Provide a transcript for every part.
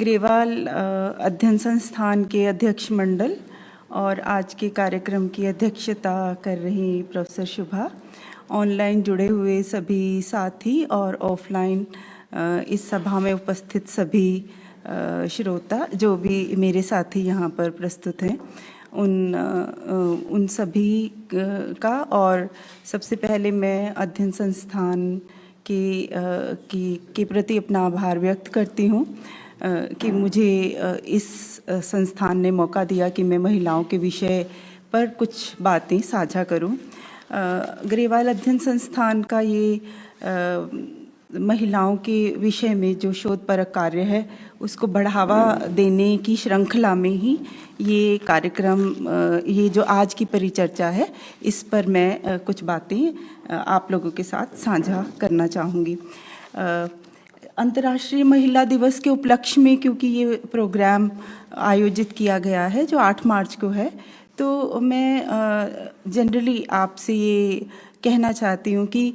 ग्रेवाल अध्ययन संस्थान के अध्यक्ष मंडल और आज के कार्यक्रम की अध्यक्षता कर रही प्रोफेसर शुभा, ऑनलाइन जुड़े हुए सभी साथी और ऑफलाइन इस सभा में उपस्थित सभी श्रोता जो भी मेरे साथी यहाँ पर प्रस्तुत हैं, उन सभी का और सबसे पहले मैं अध्ययन संस्थान के प्रति अपना आभार व्यक्त करती हूँ कि मुझे इस संस्थान ने मौका दिया कि मैं महिलाओं के विषय पर कुछ बातें साझा करूं। ग्रेवाल अध्ययन संस्थान का ये महिलाओं के विषय में जो शोधपरक कार्य है उसको बढ़ावा देने की श्रृंखला में ही ये कार्यक्रम, ये जो आज की परिचर्चा है, इस पर मैं कुछ बातें आप लोगों के साथ साझा करना चाहूँगी। अंतर्राष्ट्रीय महिला दिवस के उपलक्ष्य में क्योंकि ये प्रोग्राम आयोजित किया गया है जो 8 मार्च को है, तो मैं जनरली आपसे ये कहना चाहती हूँ कि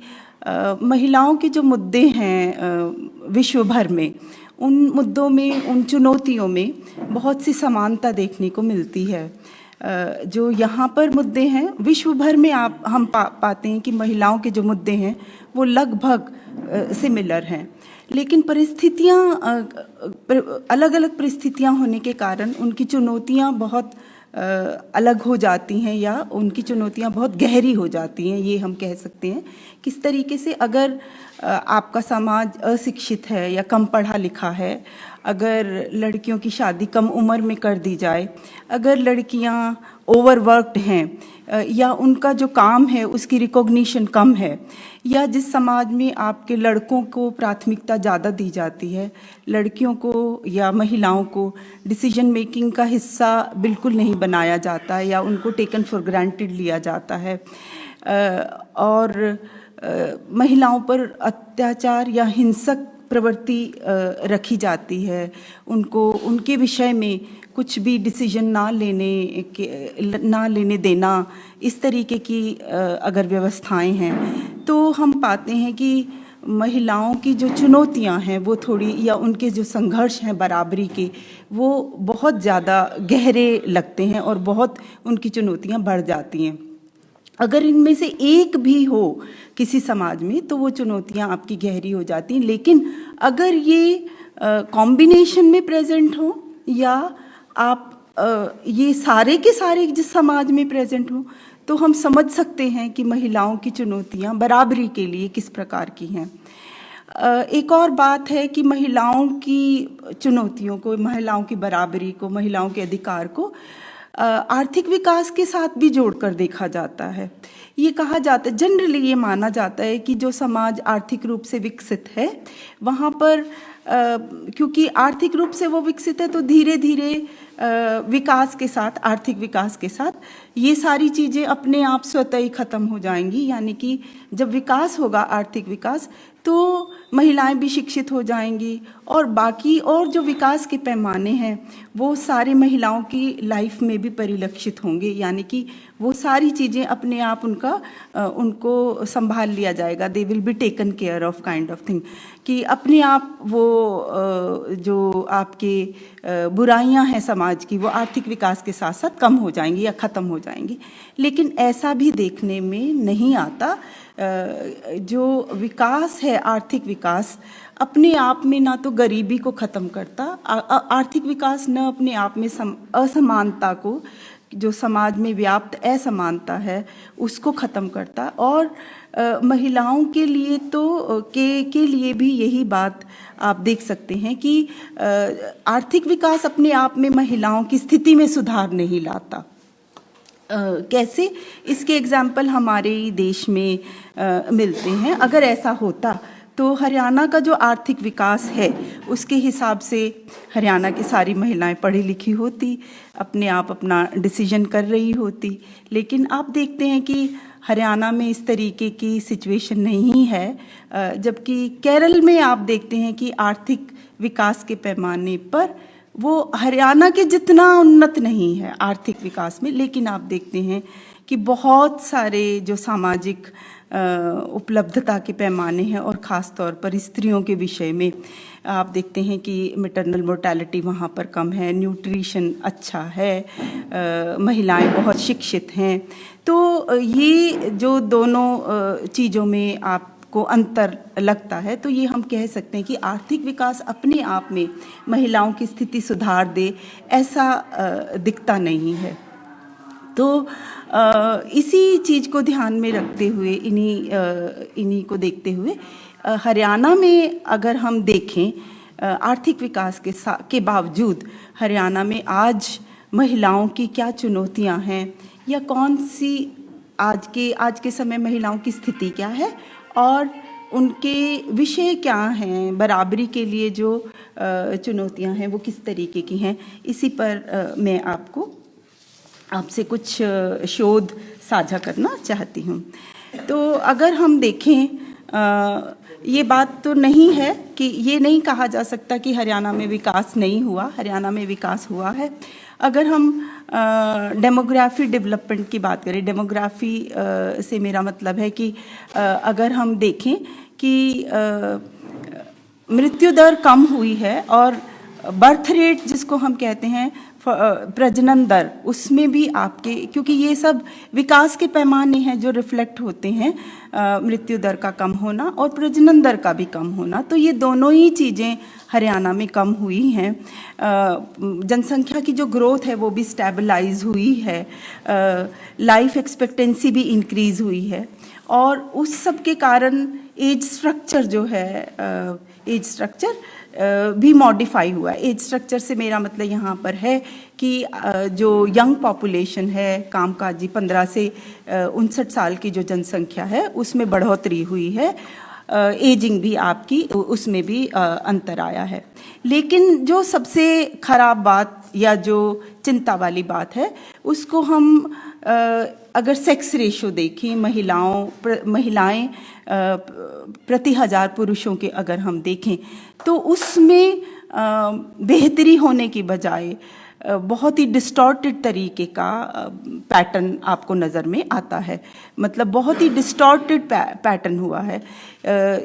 महिलाओं के जो मुद्दे हैं विश्व भर में, उन मुद्दों में, उन चुनौतियों में बहुत सी समानता देखने को मिलती है। जो यहाँ पर मुद्दे हैं विश्व भर में हम पाते हैं कि महिलाओं के जो मुद्दे हैं वो लगभग सिमिलर हैं, लेकिन परिस्थितियाँ अलग अलग परिस्थितियाँ होने के कारण उनकी चुनौतियाँ बहुत अलग हो जाती हैं या उनकी चुनौतियाँ बहुत गहरी हो जाती हैं। ये हम कह सकते हैं किस तरीके से अगर आपका समाज अशिक्षित है या कम पढ़ा लिखा है, अगर लड़कियों की शादी कम उम्र में कर दी जाए, अगर लड़कियां ओवरवर्क्ड हैं या उनका जो काम है उसकी रिकॉग्निशन कम है, या जिस समाज में आपके लड़कों को प्राथमिकता ज़्यादा दी जाती है, लड़कियों को या महिलाओं को डिसीजन मेकिंग का हिस्सा बिल्कुल नहीं बनाया जाता या उनको टेकन फॉर ग्रांटेड लिया जाता है, और महिलाओं पर अत्याचार या हिंसक प्रवृत्ति रखी जाती है, उनको उनके विषय में कुछ भी डिसीजन ना लेने देना, इस तरीके की अगर व्यवस्थाएं हैं, तो हम पाते हैं कि महिलाओं की जो चुनौतियां हैं वो थोड़ी, या उनके जो संघर्ष हैं बराबरी के, वो बहुत ज़्यादा गहरे लगते हैं और बहुत उनकी चुनौतियां बढ़ जाती हैं। अगर इनमें से एक भी हो किसी समाज में तो वो चुनौतियां आपकी गहरी हो जाती हैं, लेकिन अगर ये कॉम्बिनेशन में प्रेजेंट हो या आप ये सारे के सारे जिस समाज में प्रेजेंट हो, तो हम समझ सकते हैं कि महिलाओं की चुनौतियां बराबरी के लिए किस प्रकार की हैं। एक और बात है कि महिलाओं की चुनौतियों को, महिलाओं की बराबरी को, महिलाओं के अधिकार को आर्थिक विकास के साथ भी जोड़कर देखा जाता है। ये कहा जाता है, जनरली ये माना जाता है कि जो समाज आर्थिक रूप से विकसित है वहाँ पर क्योंकि आर्थिक रूप से वो विकसित है तो धीरे धीरे विकास के साथ, आर्थिक विकास के साथ ये सारी चीज़ें अपने आप स्वतः ही खत्म हो जाएंगी। यानी कि जब विकास होगा, आर्थिक विकास, तो महिलाएं भी शिक्षित हो जाएंगी और बाकी और जो विकास के पैमाने हैं वो सारे महिलाओं की लाइफ में भी परिलक्षित होंगे। यानी कि वो सारी चीज़ें अपने आप उनको संभाल लिया जाएगा, they will be taken care of kind of thing, कि अपने आप वो जो आपके बुराइयां हैं समाज की वो आर्थिक विकास के साथ साथ कम हो जाएंगी या ख़त्म हो जाएंगी। लेकिन ऐसा भी देखने में नहीं आता। जो विकास है, आर्थिक विकास अपने आप में ना तो गरीबी को ख़त्म करता, आर्थिक विकास न अपने आप में असमानता को, जो समाज में व्याप्त असमानता है उसको ख़त्म करता, और महिलाओं के लिए तो के लिए भी यही बात आप देख सकते हैं कि आर्थिक विकास अपने आप में महिलाओं की स्थिति में सुधार नहीं लाता। कैसे? इसके एग्जाम्पल हमारे देश में मिलते हैं। अगर ऐसा होता तो हरियाणा का जो आर्थिक विकास है उसके हिसाब से हरियाणा की सारी महिलाएं पढ़ी लिखी होती, अपने आप अपना डिसीजन कर रही होती, लेकिन आप देखते हैं कि हरियाणा में इस तरीके की सिचुएशन नहीं है। जबकि केरल में आप देखते हैं कि आर्थिक विकास के पैमाने पर वो हरियाणा के जितना उन्नत नहीं है आर्थिक विकास में, लेकिन आप देखते हैं कि बहुत सारे जो सामाजिक उपलब्धता के पैमाने हैं और ख़ास तौर पर स्त्रियों के विषय में आप देखते हैं कि मैटरनल मोर्टेलिटी वहाँ पर कम है, न्यूट्रिशन अच्छा है, महिलाएं बहुत शिक्षित हैं। तो ये जो दोनों चीज़ों में आपको अंतर लगता है, तो ये हम कह सकते हैं कि आर्थिक विकास अपने आप में महिलाओं की स्थिति सुधार दे, ऐसा दिखता नहीं है। तो इसी चीज़ को ध्यान में रखते हुए, इन्हीं को देखते हुए हरियाणा में अगर हम देखें आर्थिक विकास के बावजूद हरियाणा में आज महिलाओं की क्या चुनौतियां हैं या कौन सी आज के समय महिलाओं की स्थिति क्या है और उनके विषय क्या हैं, बराबरी के लिए जो चुनौतियां हैं वो किस तरीके की हैं, इसी पर मैं आपसे कुछ शोध साझा करना चाहती हूँ। तो अगर हम देखें, ये बात तो नहीं है कि ये नहीं कहा जा सकता कि हरियाणा में विकास नहीं हुआ, हरियाणा में विकास हुआ है। अगर हम डेमोग्राफी डेवलपमेंट की बात करें, डेमोग्राफी से मेरा मतलब है कि अगर हम देखें कि मृत्यु दर कम हुई है और बर्थ रेट जिसको हम कहते हैं प्रजनन दर, उसमें भी आपके, क्योंकि ये सब विकास के पैमाने हैं जो रिफ्लेक्ट होते हैं, मृत्यु दर का कम होना और प्रजनन दर का भी कम होना, तो ये दोनों ही चीज़ें हरियाणा में कम हुई हैं। जनसंख्या की जो ग्रोथ है वो भी स्टेबलाइज हुई है, लाइफ एक्सपेक्टेंसी भी इंक्रीज हुई है और उस सब के कारण एज स्ट्रक्चर जो है, एज स्ट्रक्चर भी मॉडिफाई हुआ है। एज स्ट्रक्चर से मेरा मतलब यहाँ पर है कि जो यंग पॉपुलेशन है, कामकाजी 15 से 59 साल की जो जनसंख्या है उसमें बढ़ोतरी हुई है, एजिंग भी आपकी, उसमें भी अंतर आया है। लेकिन जो सबसे खराब बात या जो चिंता वाली बात है उसको हम अगर सेक्स रेशो देखें, महिलाएं प्रति हजार पुरुषों के अगर हम देखें तो उसमें बेहतरी होने की बजाय बहुत ही डिस्टॉर्टेड तरीके का पैटर्न आपको नज़र में आता है। मतलब बहुत ही डिस्टॉर्टेड पैटर्न हुआ है।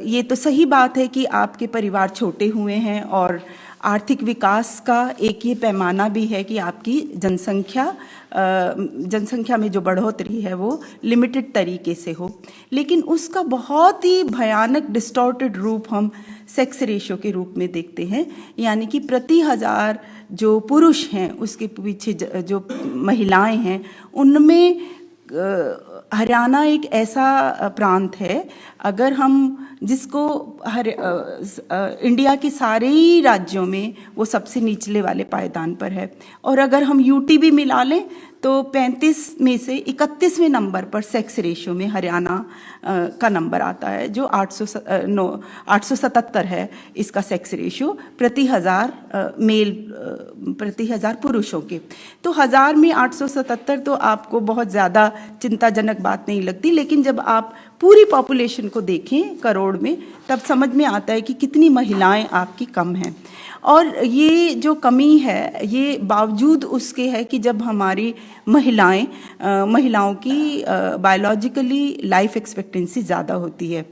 ये तो सही बात है कि आपके परिवार छोटे हुए हैं और आर्थिक विकास का एक ये पैमाना भी है कि आपकी जनसंख्या में जो बढ़ोतरी है वो लिमिटेड तरीके से हो, लेकिन उसका बहुत ही भयानक डिस्टॉर्टेड रूप हम सेक्स रेशो के रूप में देखते हैं। यानी कि प्रति हजार जो पुरुष हैं उसके पीछे जो महिलाएं हैं, उनमें हरियाणा एक ऐसा प्रांत है, अगर हम जिसको इंडिया के सारे ही राज्यों में वो सबसे निचले वाले पायदान पर है, और अगर हम यूटी भी मिला लें तो 35 में से 31वें नंबर पर सेक्स रेशियो में हरियाणा का नंबर आता है, जो 877 है इसका सेक्स रेशियो प्रति हजार प्रति हजार पुरुषों के। तो 1000 में 877 तो आपको बहुत ज़्यादा चिंताजनक बात नहीं लगती, लेकिन जब आप पूरी पॉपुलेशन को देखें करोड़ में, तब समझ में आता है कि कितनी महिलाएं आपकी कम हैं। और ये जो कमी है ये बावजूद उसके है कि जब हमारी महिलाओं की बायोलॉजिकली लाइफ एक्सपेक्टेंसी ज़्यादा होती है।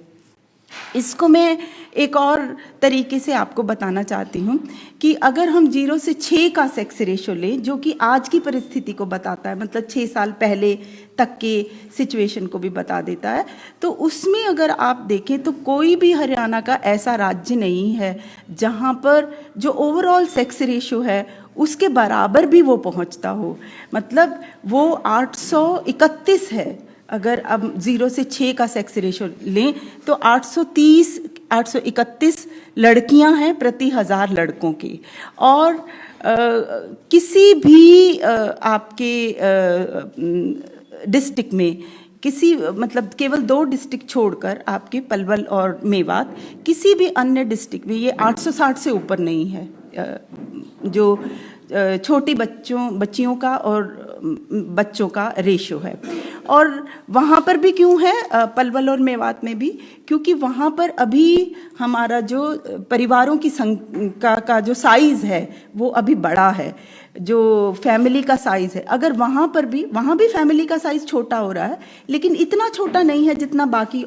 इसको मैं एक और तरीके से आपको बताना चाहती हूँ कि अगर हम 0 से 6 का सेक्स रेशो लें, जो कि आज की परिस्थिति को बताता है, मतलब 6 साल पहले तक के सिचुएशन को भी बता देता है, तो उसमें अगर आप देखें तो कोई भी हरियाणा का ऐसा राज्य नहीं है जहाँ पर जो ओवरऑल सेक्स रेशो है उसके बराबर भी वो पहुँचता हो। मतलब वो 831 है। अगर अब 0 से 6 का सेक्स रेशो लें तो 831 लड़कियां हैं प्रति 1000 लड़कों की। और किसी भी आपके डिस्ट्रिक्ट में मतलब केवल 2 डिस्ट्रिक्ट छोड़कर आपके पलवल और मेवात, किसी भी अन्य डिस्ट्रिक्ट में ये 860 से ऊपर नहीं है, जो छोटी बच्चियों का और बच्चों का रेशो है। और वहाँ पर भी क्यों है, पलवल और मेवात में भी, क्योंकि वहाँ पर अभी हमारा जो परिवारों की संख्या का जो साइज़ है वो अभी बड़ा है, जो फैमिली का साइज़ है। अगर वहाँ भी फैमिली का साइज़ छोटा हो रहा है, लेकिन इतना छोटा नहीं है जितना बाकी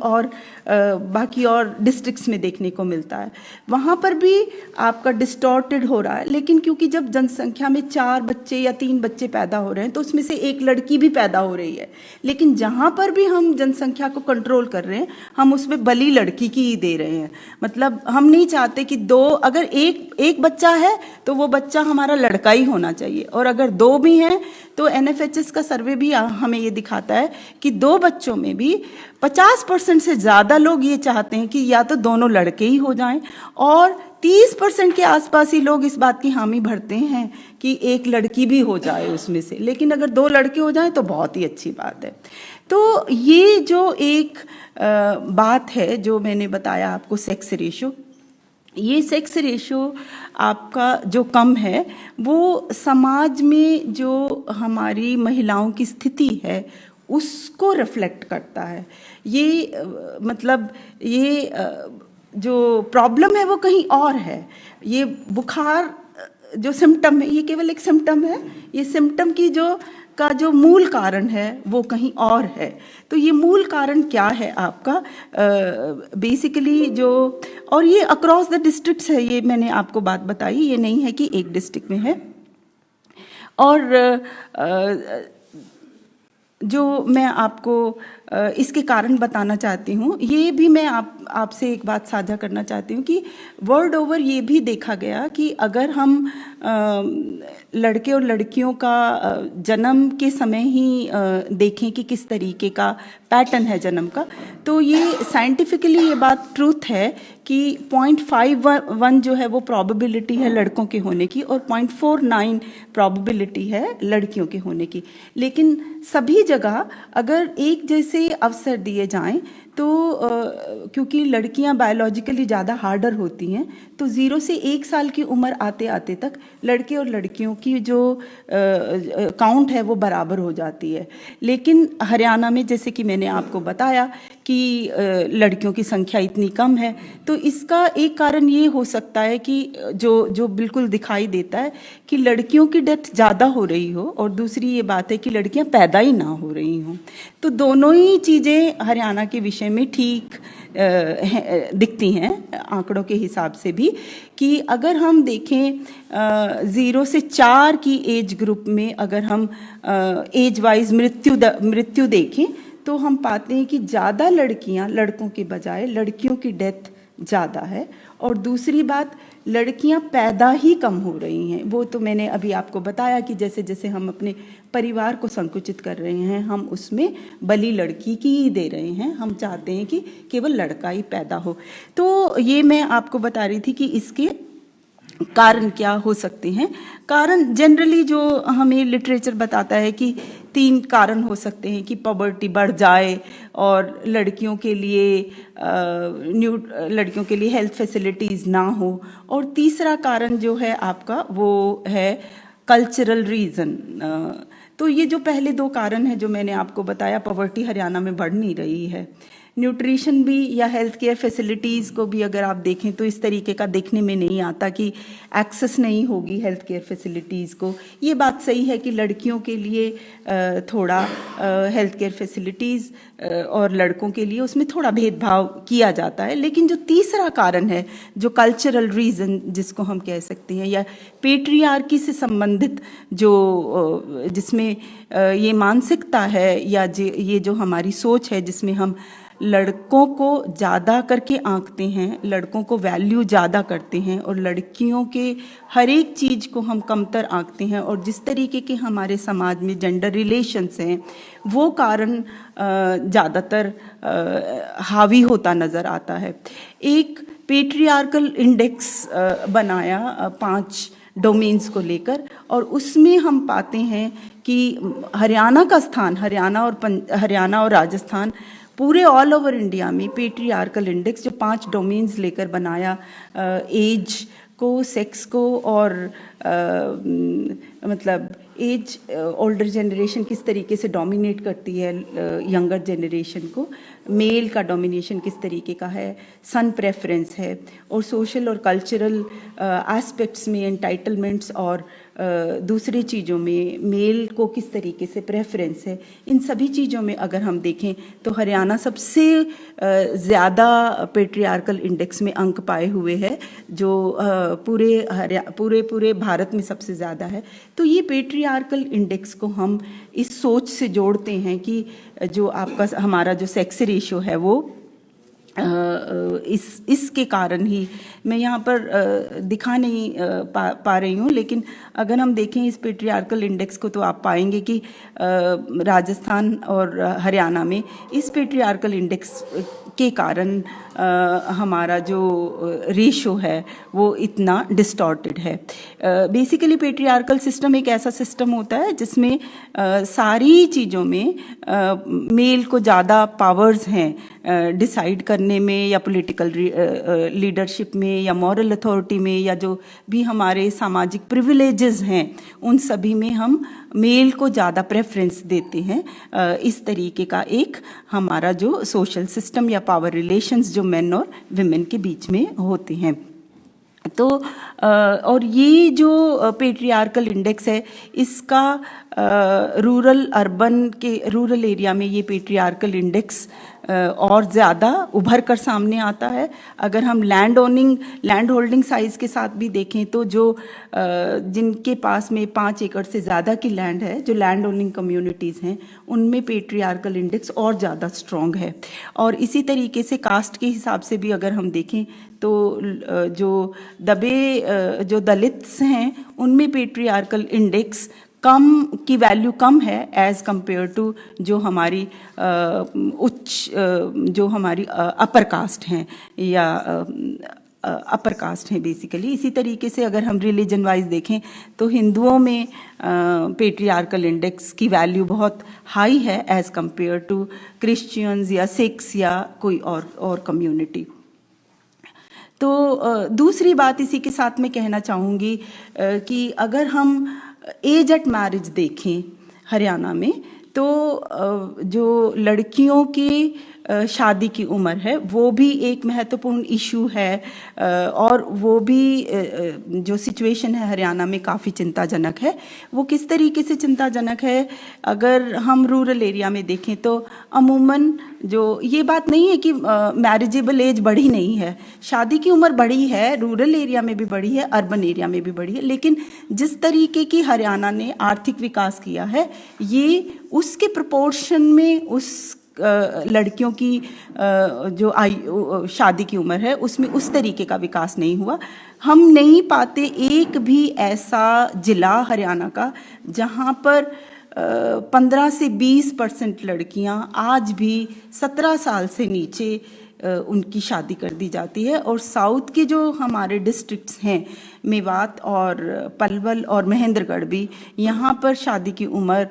और डिस्ट्रिक्ट्स में देखने को मिलता है। वहाँ पर भी आपका डिस्टॉर्टेड हो रहा है, लेकिन क्योंकि जब जनसंख्या में 4 बच्चे या 3 बच्चे पैदा हो रहे हैं तो उसमें से एक लड़की भी पैदा हो रही है। लेकिन जहाँ पर भी हम जनसंख्या को कंट्रोल कर रहे हैं, हम उसमें बली लड़की की ही दे रहे हैं। मतलब हम नहीं चाहते कि अगर एक बच्चा है तो वो बच्चा हमारा लड़का ही होना चाहिए, और अगर 2 भी हैं तो NFHS का सर्वे भी हमें ये दिखाता है कि 2 बच्चों में भी 50% से ज़्यादा लोग ये चाहते हैं कि या तो दोनों लड़के ही हो जाएं, और 30% के आसपास ही लोग इस बात की हामी भरते हैं कि एक लड़की भी हो जाए उसमें से। लेकिन अगर 2 लड़के हो जाएं तो बहुत ही अच्छी बात है। तो ये जो एक बात है जो मैंने बताया आपको, सेक्स रेशो, ये सेक्स रेशो आपका जो कम है वो समाज में जो हमारी महिलाओं की स्थिति है उसको रिफ्लेक्ट करता है। ये मतलब ये जो प्रॉब्लम है वो कहीं और है। ये बुखार जो सिम्टम है ये केवल एक सिम्टम है, ये सिम्टम की जो मूल कारण है वो कहीं और है। तो ये मूल कारण क्या है आपका, बेसिकली और ये अक्रॉस द डिस्ट्रिक्ट्स है, ये मैंने आपको बात बताई, ये नहीं है कि एक डिस्ट्रिक्ट में है। और जो मैं आपको इसके कारण बताना चाहती हूँ, ये भी मैं आपसे एक बात साझा करना चाहती हूँ कि वर्ल्ड ओवर ये भी देखा गया कि अगर हम लड़के और लड़कियों का जन्म के समय ही देखें कि किस तरीके का पैटर्न है जन्म का, तो ये साइंटिफिकली ये बात ट्रूथ है कि 0.51 जो है वो प्रोबेबिलिटी है लड़कों के होने की, और 0.49 प्रोबेबिलिटी है लड़कियों के होने की। लेकिन सभी जगह अगर एक जैसे अवसर दिए जाएं तो क्योंकि लड़कियां बायोलॉजिकली ज़्यादा हार्डर होती हैं, तो 0 से 1 साल की उम्र आते आते तक लड़के और लड़कियों की जो काउंट है वो बराबर हो जाती है। लेकिन हरियाणा में जैसे कि मैंने आपको बताया कि लड़कियों की संख्या इतनी कम है, तो इसका एक कारण ये हो सकता है कि जो बिल्कुल दिखाई देता है कि लड़कियों की डेथ ज़्यादा हो रही हो, और दूसरी ये बात है कि लड़कियां पैदा ही ना हो रही हों। तो दोनों ही चीज़ें हरियाणा के विषय में ठीक दिखती हैं आंकड़ों के हिसाब से भी, कि अगर हम देखें 0 से 4 की एज ग्रुप में अगर हम एज वाइज मृत्यु देखें तो हम पाते हैं कि ज़्यादा लड़कियां लड़कों के बजाय लड़कियों की डेथ ज़्यादा है। और दूसरी बात, लड़कियां पैदा ही कम हो रही हैं। वो तो मैंने अभी आपको बताया कि जैसे जैसे हम अपने परिवार को संकुचित कर रहे हैं, हम उसमें बली लड़की की ही दे रहे हैं। हम चाहते हैं कि केवल लड़का ही पैदा हो। तो ये मैं आपको बता रही थी कि इसके कारण क्या हो सकते हैं। कारण जनरली जो हमें लिटरेचर बताता है कि 3 कारण हो सकते हैं कि पॉवर्टी बढ़ जाए और लड़कियों के लिए हेल्थ फैसिलिटीज़ ना हो, और तीसरा कारण जो है आपका वो है कल्चरल रीज़न। तो ये जो पहले 2 कारण हैं जो मैंने आपको बताया, पॉवर्टी हरियाणा में बढ़ नहीं रही है। न्यूट्रिशन भी या हेल्थ केयर फैसिलिटीज़ को भी अगर आप देखें तो इस तरीके का देखने में नहीं आता कि एक्सेस नहीं होगी हेल्थ केयर फैसिलिटीज़ को। ये बात सही है कि लड़कियों के लिए थोड़ा हेल्थ केयर फैसिलिटीज़ और लड़कों के लिए उसमें थोड़ा भेदभाव किया जाता है। लेकिन जो तीसरा कारण है, जो कल्चरल रीज़न जिसको हम कह सकते हैं, या पेट्रियार्की से संबंधित जिसमें ये मानसिकता है या ये जो हमारी सोच है जिसमें हम लड़कों को ज़्यादा करके आंकते हैं, लड़कों को वैल्यू ज़्यादा करते हैं, और लड़कियों के हर एक चीज़ को हम कमतर आंकते हैं, और जिस तरीके के हमारे समाज में जेंडर रिलेशंस हैं वो कारण ज़्यादातर हावी होता नज़र आता है। एक पेट्रियार्कल इंडेक्स बनाया 5 डोमेन्स को लेकर, और उसमें हम पाते हैं कि हरियाणा का स्थान, हरियाणा और राजस्थान पूरे ऑल ओवर इंडिया में पेट्रियार्कल इंडेक्स जो 5 डोमेन्स लेकर बनाया, एज को, सेक्स को, और मतलब एज ओल्डर जनरेशन किस तरीके से डोमिनेट करती है यंगर जनरेशन को, मेल का डोमिनेशन किस तरीके का है, सन प्रेफरेंस है, और सोशल और कल्चरल एस्पेक्ट्स में एंटाइटलमेंट्स और दूसरी चीज़ों में मेल को किस तरीके से प्रेफरेंस है, इन सभी चीज़ों में अगर हम देखें तो हरियाणा सबसे ज़्यादा पेट्रियार्कल इंडेक्स में अंक पाए हुए है, जो पूरे भारत में सबसे ज़्यादा है। तो ये पेट्रियार्कल इंडेक्स को हम इस सोच से जोड़ते हैं कि जो आपका हमारा जो सेक्स रेशियो है वो इसके कारण ही, मैं यहाँ पर दिखा नहीं पा रही हूँ, लेकिन अगर हम देखें इस पेट्रियार्कल इंडेक्स को तो आप पाएंगे कि राजस्थान और हरियाणा में इस पेट्रियार्कल इंडेक्स के कारण हमारा जो रेशो है वो इतना डिस्टॉर्टेड है। बेसिकली पेट्रियार्कल सिस्टम एक ऐसा सिस्टम होता है जिसमें सारी चीज़ों में मेल को ज़्यादा पावर्स हैं डिसाइड करने में, या पॉलिटिकल लीडरशिप में, या मॉरल अथॉरिटी में, या जो भी हमारे सामाजिक प्रिविलेजेस हैं उन सभी में हम मेल को ज़्यादा प्रेफरेंस देते हैं। इस तरीके का एक हमारा जो सोशल सिस्टम या पावर रिलेशंस जो मेन और विमेन के बीच में होते हैं। तो और ये जो पेट्रियार्कल इंडेक्स है इसका रूरल एरिया में ये पेट्रियार्कल इंडेक्स और ज़्यादा उभर कर सामने आता है। अगर हम लैंड होल्डिंग साइज के साथ भी देखें तो जो जिनके पास में 5 एकड़ से ज़्यादा की लैंड है, जो लैंड ओनिंग कम्युनिटीज़ हैं, उनमें पेट्रियार्कल इंडेक्स और ज़्यादा स्ट्रॉन्ग है। और इसी तरीके से कास्ट के हिसाब से भी अगर हम देखें तो जो दलित्स हैं उनमें पेट्रियार्कल इंडेक्स की वैल्यू कम है एज कंपेयर टू जो हमारी अपर कास्ट हैं या अपर कास्ट हैं बेसिकली। इसी तरीके से अगर हम रिलीजन वाइज देखें तो हिंदुओं में पेट्रियार्कल इंडेक्स की वैल्यू बहुत हाई है एज कंपेयर टू क्रिश्चियंस या सिख्स या कोई और कम्युनिटी। तो दूसरी बात इसी के साथ मैं कहना चाहूँगी कि अगर हम एज एट मैरिज देखें हरियाणा में तो जो लड़कियों की शादी की उम्र है वो भी एक महत्वपूर्ण इशू है, और वो भी जो सिचुएशन है हरियाणा में काफ़ी चिंताजनक है। वो किस तरीके से चिंताजनक है, अगर हम रूरल एरिया में देखें तो अमूमन जो ये बात नहीं है कि मैरिजेबल एज बढ़ी नहीं है, शादी की उम्र बढ़ी है, रूरल एरिया में भी बढ़ी है, अर्बन एरिया में भी बढ़ी है, लेकिन जिस तरीके की हरियाणा ने आर्थिक विकास किया है ये उसके प्रोपोर्शन में उस लड़कियों की जो शादी की उम्र है उसमें उस तरीके का विकास नहीं हुआ। हम नहीं पाते एक भी ऐसा जिला हरियाणा का जहां पर 15 से 20% लड़कियां आज भी 17 साल से नीचे उनकी शादी कर दी जाती है। और साउथ के जो हमारे डिस्ट्रिक्ट्स हैं मेवात और पलवल और महेंद्रगढ़ भी, यहाँ पर शादी की उम्र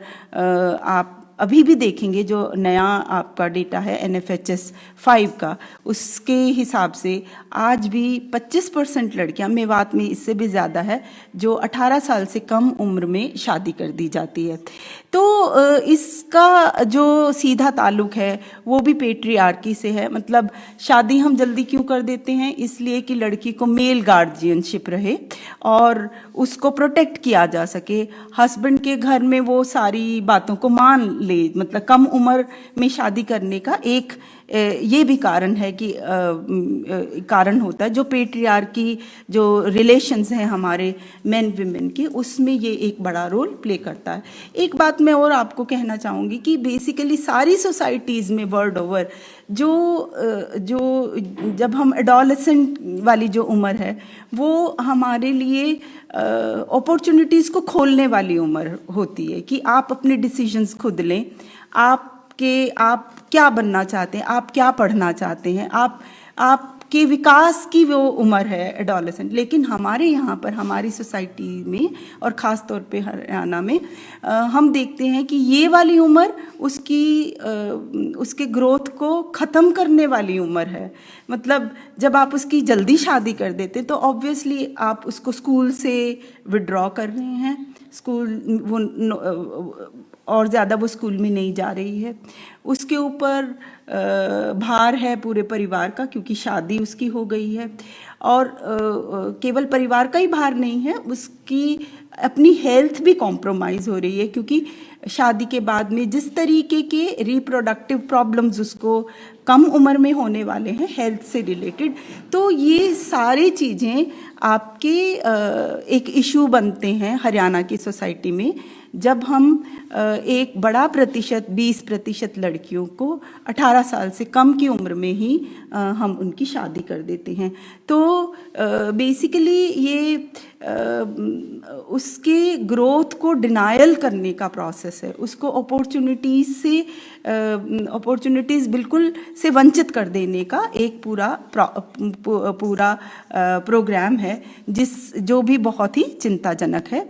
आप अभी भी देखेंगे, जो नया आपका डेटा है NFHS 5 का, उसके हिसाब से आज भी 25% लड़कियां, मेवात में इससे भी ज़्यादा है, जो 18 साल से कम उम्र में शादी कर दी जाती है। तो इसका जो सीधा ताल्लुक है वो भी पेट्रियार्की से है। मतलब शादी हम जल्दी क्यों कर देते हैं, इसलिए कि लड़की को मेल गार्जियनशिप रहे और उसको प्रोटेक्ट किया जा सके, हस्बैंड के घर में वो सारी बातों को मान ले। मतलब कम उम्र में शादी करने का एक ये भी कारण है कि कारण होता है, जो पेट्रियार्की जो रिलेशंस हैं हमारे मेन विमेन के, उसमें ये एक बड़ा रोल प्ले करता है। एक बात मैं और आपको कहना चाहूँगी कि बेसिकली सारी सोसाइटीज़ में वर्ल्ड ओवर जो जब हम एडोलेसेंट वाली जो उम्र है वो हमारे लिए अपॉर्चुनिटीज़ को खोलने वाली उम्र होती है कि आप अपने डिसीजंस खुद लें, आप क्या बनना चाहते हैं, आप क्या पढ़ना चाहते हैं, आप आपके विकास की वो उम्र है एडोलेसेंट। लेकिन हमारे यहाँ पर हमारी सोसाइटी में और ख़ास तौर पे हरियाणा में हम देखते हैं कि ये वाली उम्र उसके ग्रोथ को ख़त्म करने वाली उम्र है। मतलब जब आप उसकी जल्दी शादी कर देते तो ऑब्वियसली आप उसको स्कूल से विड्रॉ कर रहे हैं, स्कूल और ज़्यादा वो स्कूल में नहीं जा रही है। उसके ऊपर भार है पूरे परिवार का, क्योंकि शादी उसकी हो गई है। और केवल परिवार का ही भार नहीं है, उसकी अपनी हेल्थ भी कॉम्प्रोमाइज़ हो रही है, क्योंकि शादी के बाद में जिस तरीके के रिप्रोडक्टिव प्रॉब्लम्स उसको कम उम्र में होने वाले हैं हेल्थ से रिलेटेड, तो ये सारी चीज़ें आपके एक इशू बनते हैं हरियाणा की सोसाइटी में, जब हम एक बड़ा प्रतिशत 20% लड़कियों को 18 साल से कम की उम्र में ही हम उनकी शादी कर देते हैं। तो बेसिकली ये उसके ग्रोथ को डिनायल करने का प्रोसेस है, उसको अपॉर्चुनिटीज़ बिल्कुल से वंचित कर देने का एक पूरा प्रोग्राम है, जो भी बहुत ही चिंताजनक है।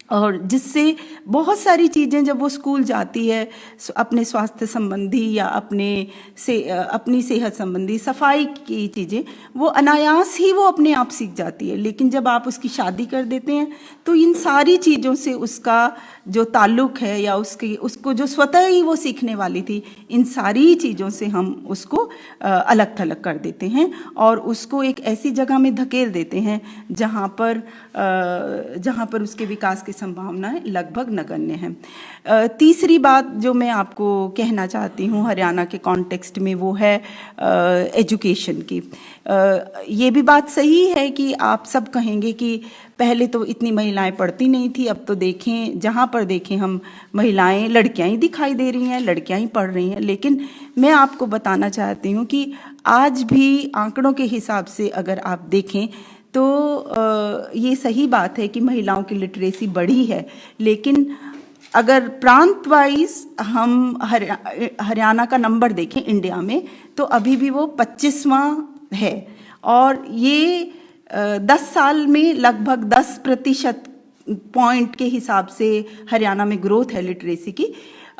और जिससे बहुत सारी चीज़ें जब वो स्कूल जाती है अपने स्वास्थ्य संबंधी या अपनी सेहत संबंधी सफाई की चीज़ें वो अनायास ही वो अपने आप सीख जाती है। लेकिन जब आप उसकी शादी कर देते हैं तो इन सारी चीज़ों से उसका जो ताल्लुक़ है या उसको जो स्वतः ही वो सीखने वाली थी, इन सारी चीज़ों से हम उसको अलग थलग कर देते हैं और उसको एक ऐसी जगह में धकेल देते हैं जहाँ पर उसके विकास की संभावनाएं लगभग नगण्य हैं। तीसरी बात जो मैं आपको कहना चाहती हूँ हरियाणा के कॉन्टेक्स्ट में, वो है एजुकेशन की। ये भी बात सही है कि आप सब कहेंगे कि पहले तो इतनी महिलाएं पढ़ती नहीं थी, अब तो देखें जहाँ पर देखें हम महिलाएं, लड़कियां ही दिखाई दे रही हैं, लड़कियां ही पढ़ रही हैं। लेकिन मैं आपको बताना चाहती हूँ कि आज भी आंकड़ों के हिसाब से अगर आप देखें तो ये सही बात है कि महिलाओं की लिटरेसी बढ़ी है, लेकिन अगर प्रांत वाइज हम हरियाणा का नंबर देखें इंडिया में तो अभी भी वो 25वां है और ये 10 साल में लगभग 10% पॉइंट के हिसाब से हरियाणा में ग्रोथ है लिटरेसी की।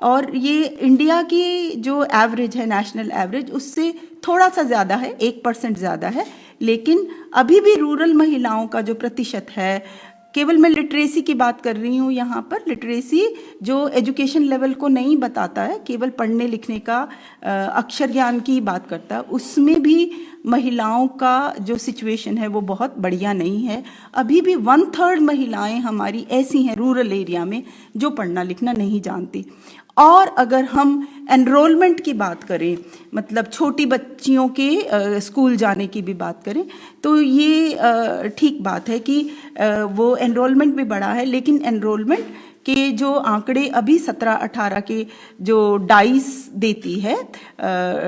और ये इंडिया की जो एवरेज है, नेशनल एवरेज, उससे थोड़ा सा ज़्यादा है, 1% ज़्यादा है। लेकिन अभी भी रूरल महिलाओं का जो प्रतिशत है, केवल मैं लिटरेसी की बात कर रही हूँ यहाँ पर, लिटरेसी जो एजुकेशन लेवल को नहीं बताता है, केवल पढ़ने लिखने का अक्षर ज्ञान की बात करता है, उसमें भी महिलाओं का जो सिचुएशन है वो बहुत बढ़िया नहीं है। अभी भी 1/3 महिलाएं हमारी ऐसी हैं रूरल एरिया में जो पढ़ना लिखना नहीं जानती। और अगर हम एनरोलमेंट की बात करें, मतलब छोटी बच्चियों के स्कूल जाने की भी बात करें, तो ये ठीक बात है कि वो एनरोलमेंट भी बढ़ा है, लेकिन एनरोलमेंट के जो आंकड़े अभी 17-18 के जो डाइस देती है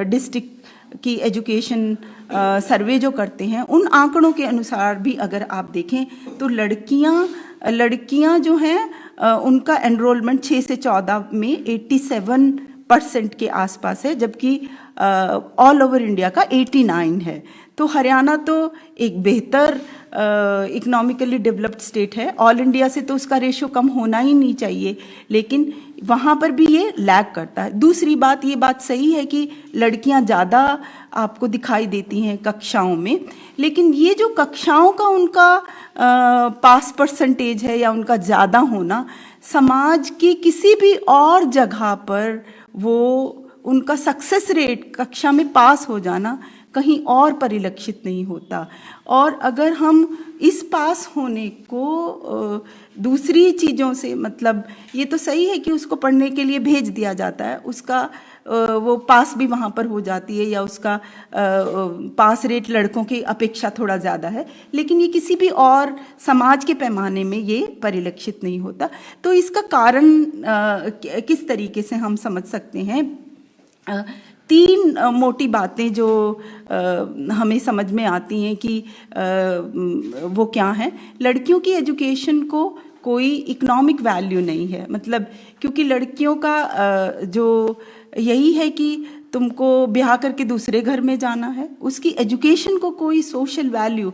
डिस्ट्रिक्ट की एजुकेशन सर्वे जो करते हैं, उन आंकड़ों के अनुसार भी अगर आप देखें तो लड़कियां जो हैं उनका एनरोलमेंट 6 से 14 में 87% के आसपास है, जबकि ऑल ओवर इंडिया का 89 है। तो हरियाणा तो एक बेहतर इकोनॉमिकली डेवलप्ड स्टेट है, ऑल इंडिया से तो उसका रेशो कम होना ही नहीं चाहिए, लेकिन वहाँ पर भी ये लैग करता है। दूसरी बात, ये बात सही है कि लड़कियाँ ज़्यादा आपको दिखाई देती हैं कक्षाओं में, लेकिन ये जो कक्षाओं का उनका पास परसेंटेज है या उनका ज़्यादा होना, समाज की किसी भी और जगह पर वो उनका सक्सेस रेट, कक्षा में पास हो जाना, कहीं और परिलक्षित नहीं होता। और अगर हम इस पास होने को दूसरी चीज़ों से, मतलब ये तो सही है कि उसको पढ़ने के लिए भेज दिया जाता है, उसका वो पास भी वहाँ पर हो जाती है या उसका पास रेट लड़कों की अपेक्षा थोड़ा ज़्यादा है, लेकिन ये किसी भी और समाज के पैमाने में ये परिलक्षित नहीं होता। तो इसका कारण किस तरीके से हम समझ सकते हैं? 3 मोटी बातें जो हमें समझ में आती हैं कि वो क्या हैं। लड़कियों की एजुकेशन को कोई इकोनॉमिक वैल्यू नहीं है, मतलब क्योंकि लड़कियों का जो यही है कि तुमको ब्याह करके दूसरे घर में जाना है, उसकी एजुकेशन को कोई सोशल वैल्यू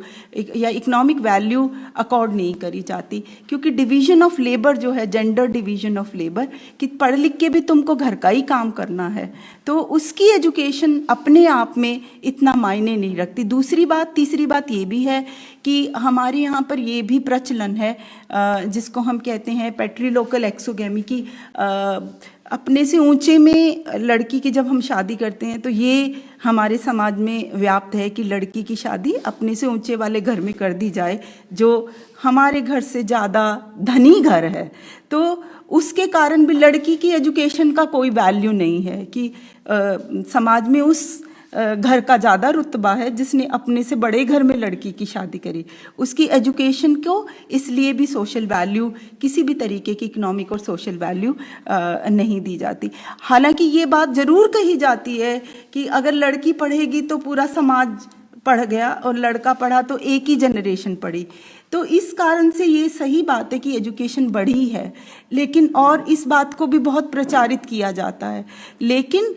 या इकोनॉमिक वैल्यू अकॉर्ड नहीं करी जाती, क्योंकि डिवीजन ऑफ लेबर जो है, जेंडर डिवीजन ऑफ लेबर, कि पढ़ लिख के भी तुमको घर का ही काम करना है, तो उसकी एजुकेशन अपने आप में इतना मायने नहीं रखती। दूसरी बात, तीसरी बात ये भी है कि हमारे यहाँ पर ये भी प्रचलन है जिसको हम कहते हैं पैट्रीलोकल एक्सोगेमी की, अपने से ऊंचे में लड़की की जब हम शादी करते हैं तो ये हमारे समाज में व्याप्त है कि लड़की की शादी अपने से ऊंचे वाले घर में कर दी जाए जो हमारे घर से ज़्यादा धनी घर है। तो उसके कारण भी लड़की की एजुकेशन का कोई वैल्यू नहीं है कि समाज में उस घर का ज़्यादा रुतबा है जिसने अपने से बड़े घर में लड़की की शादी करी, उसकी एजुकेशन को इसलिए भी सोशल वैल्यू, किसी भी तरीके की इकोनॉमिक और सोशल वैल्यू नहीं दी जाती। हालांकि ये बात ज़रूर कही जाती है कि अगर लड़की पढ़ेगी तो पूरा समाज पढ़ गया और लड़का पढ़ा तो एक ही जनरेशन पढ़ी। तो इस कारण से ये सही बात है कि एजुकेशन बढ़ी है, लेकिन और इस बात को भी बहुत प्रचारित किया जाता है। लेकिन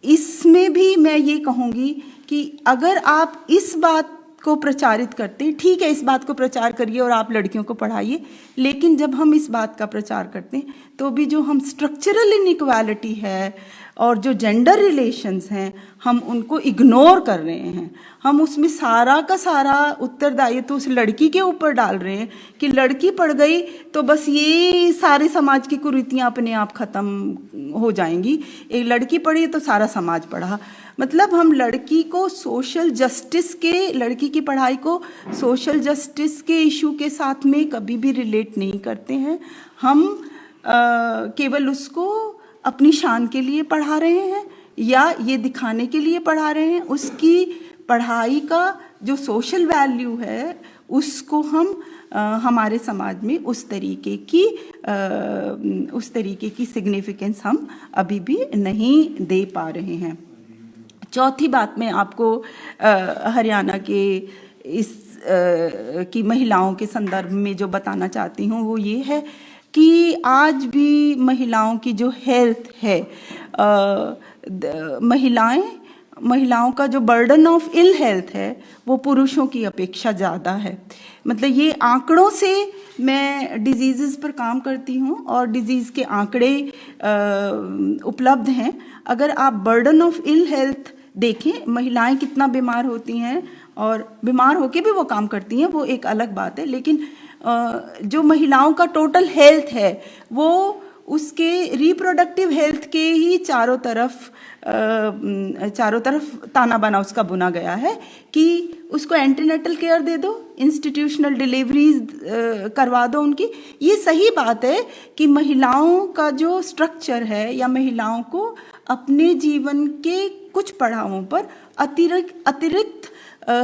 इसमें भी मैं ये कहूँगी कि अगर आप इस बात को प्रचारित करते हैं, ठीक है, इस बात को प्रचार करिए और आप लड़कियों को पढ़ाइए, लेकिन जब हम इस बात का प्रचार करते हैं तो भी जो हम स्ट्रक्चरल इनइक्वालिटी है और जो जेंडर रिलेशंस हैं हम उनको इग्नोर कर रहे हैं। हम उसमें सारा का सारा उत्तरदायित्व तो उस लड़की के ऊपर डाल रहे हैं कि लड़की पढ़ गई तो बस ये सारे समाज की कुरीतियाँ अपने आप खत्म हो जाएंगी, एक लड़की पढ़ी तो सारा समाज पढ़ा। मतलब हम लड़की को सोशल जस्टिस के, लड़की की पढ़ाई को सोशल जस्टिस के इशू के साथ में कभी भी रिलेट नहीं करते हैं। हम केवल उसको अपनी शान के लिए पढ़ा रहे हैं या ये दिखाने के लिए पढ़ा रहे हैं। उसकी पढ़ाई का जो सोशल वैल्यू है उसको हम हमारे समाज में उस तरीके की सिग्निफिकेंस हम अभी भी नहीं दे पा रहे हैं। चौथी बात मैं आपको हरियाणा के इस की महिलाओं के संदर्भ में जो बताना चाहती हूँ वो ये है कि आज भी महिलाओं की जो हेल्थ है, महिलाओं का जो बर्डन ऑफ इल हेल्थ है वो पुरुषों की अपेक्षा ज़्यादा है। मतलब ये आंकड़ों से, मैं डिजीज़ पर काम करती हूँ और डिजीज़ के आंकड़े उपलब्ध हैं। अगर आप बर्डन ऑफ इल हेल्थ देखें, महिलाएं कितना बीमार होती हैं और बीमार होके भी वो काम करती हैं, वो एक अलग बात है, लेकिन जो महिलाओं का टोटल हेल्थ है वो उसके रिप्रोडक्टिव हेल्थ के ही चारों तरफ ताना बाना उसका बुना गया है कि उसको एंटीनेटल केयर दे दो, इंस्टीट्यूशनल डिलीवरीज करवा दो उनकी। ये सही बात है कि महिलाओं का जो स्ट्रक्चर है या महिलाओं को अपने जीवन के कुछ पड़ावों पर अतिरिक्त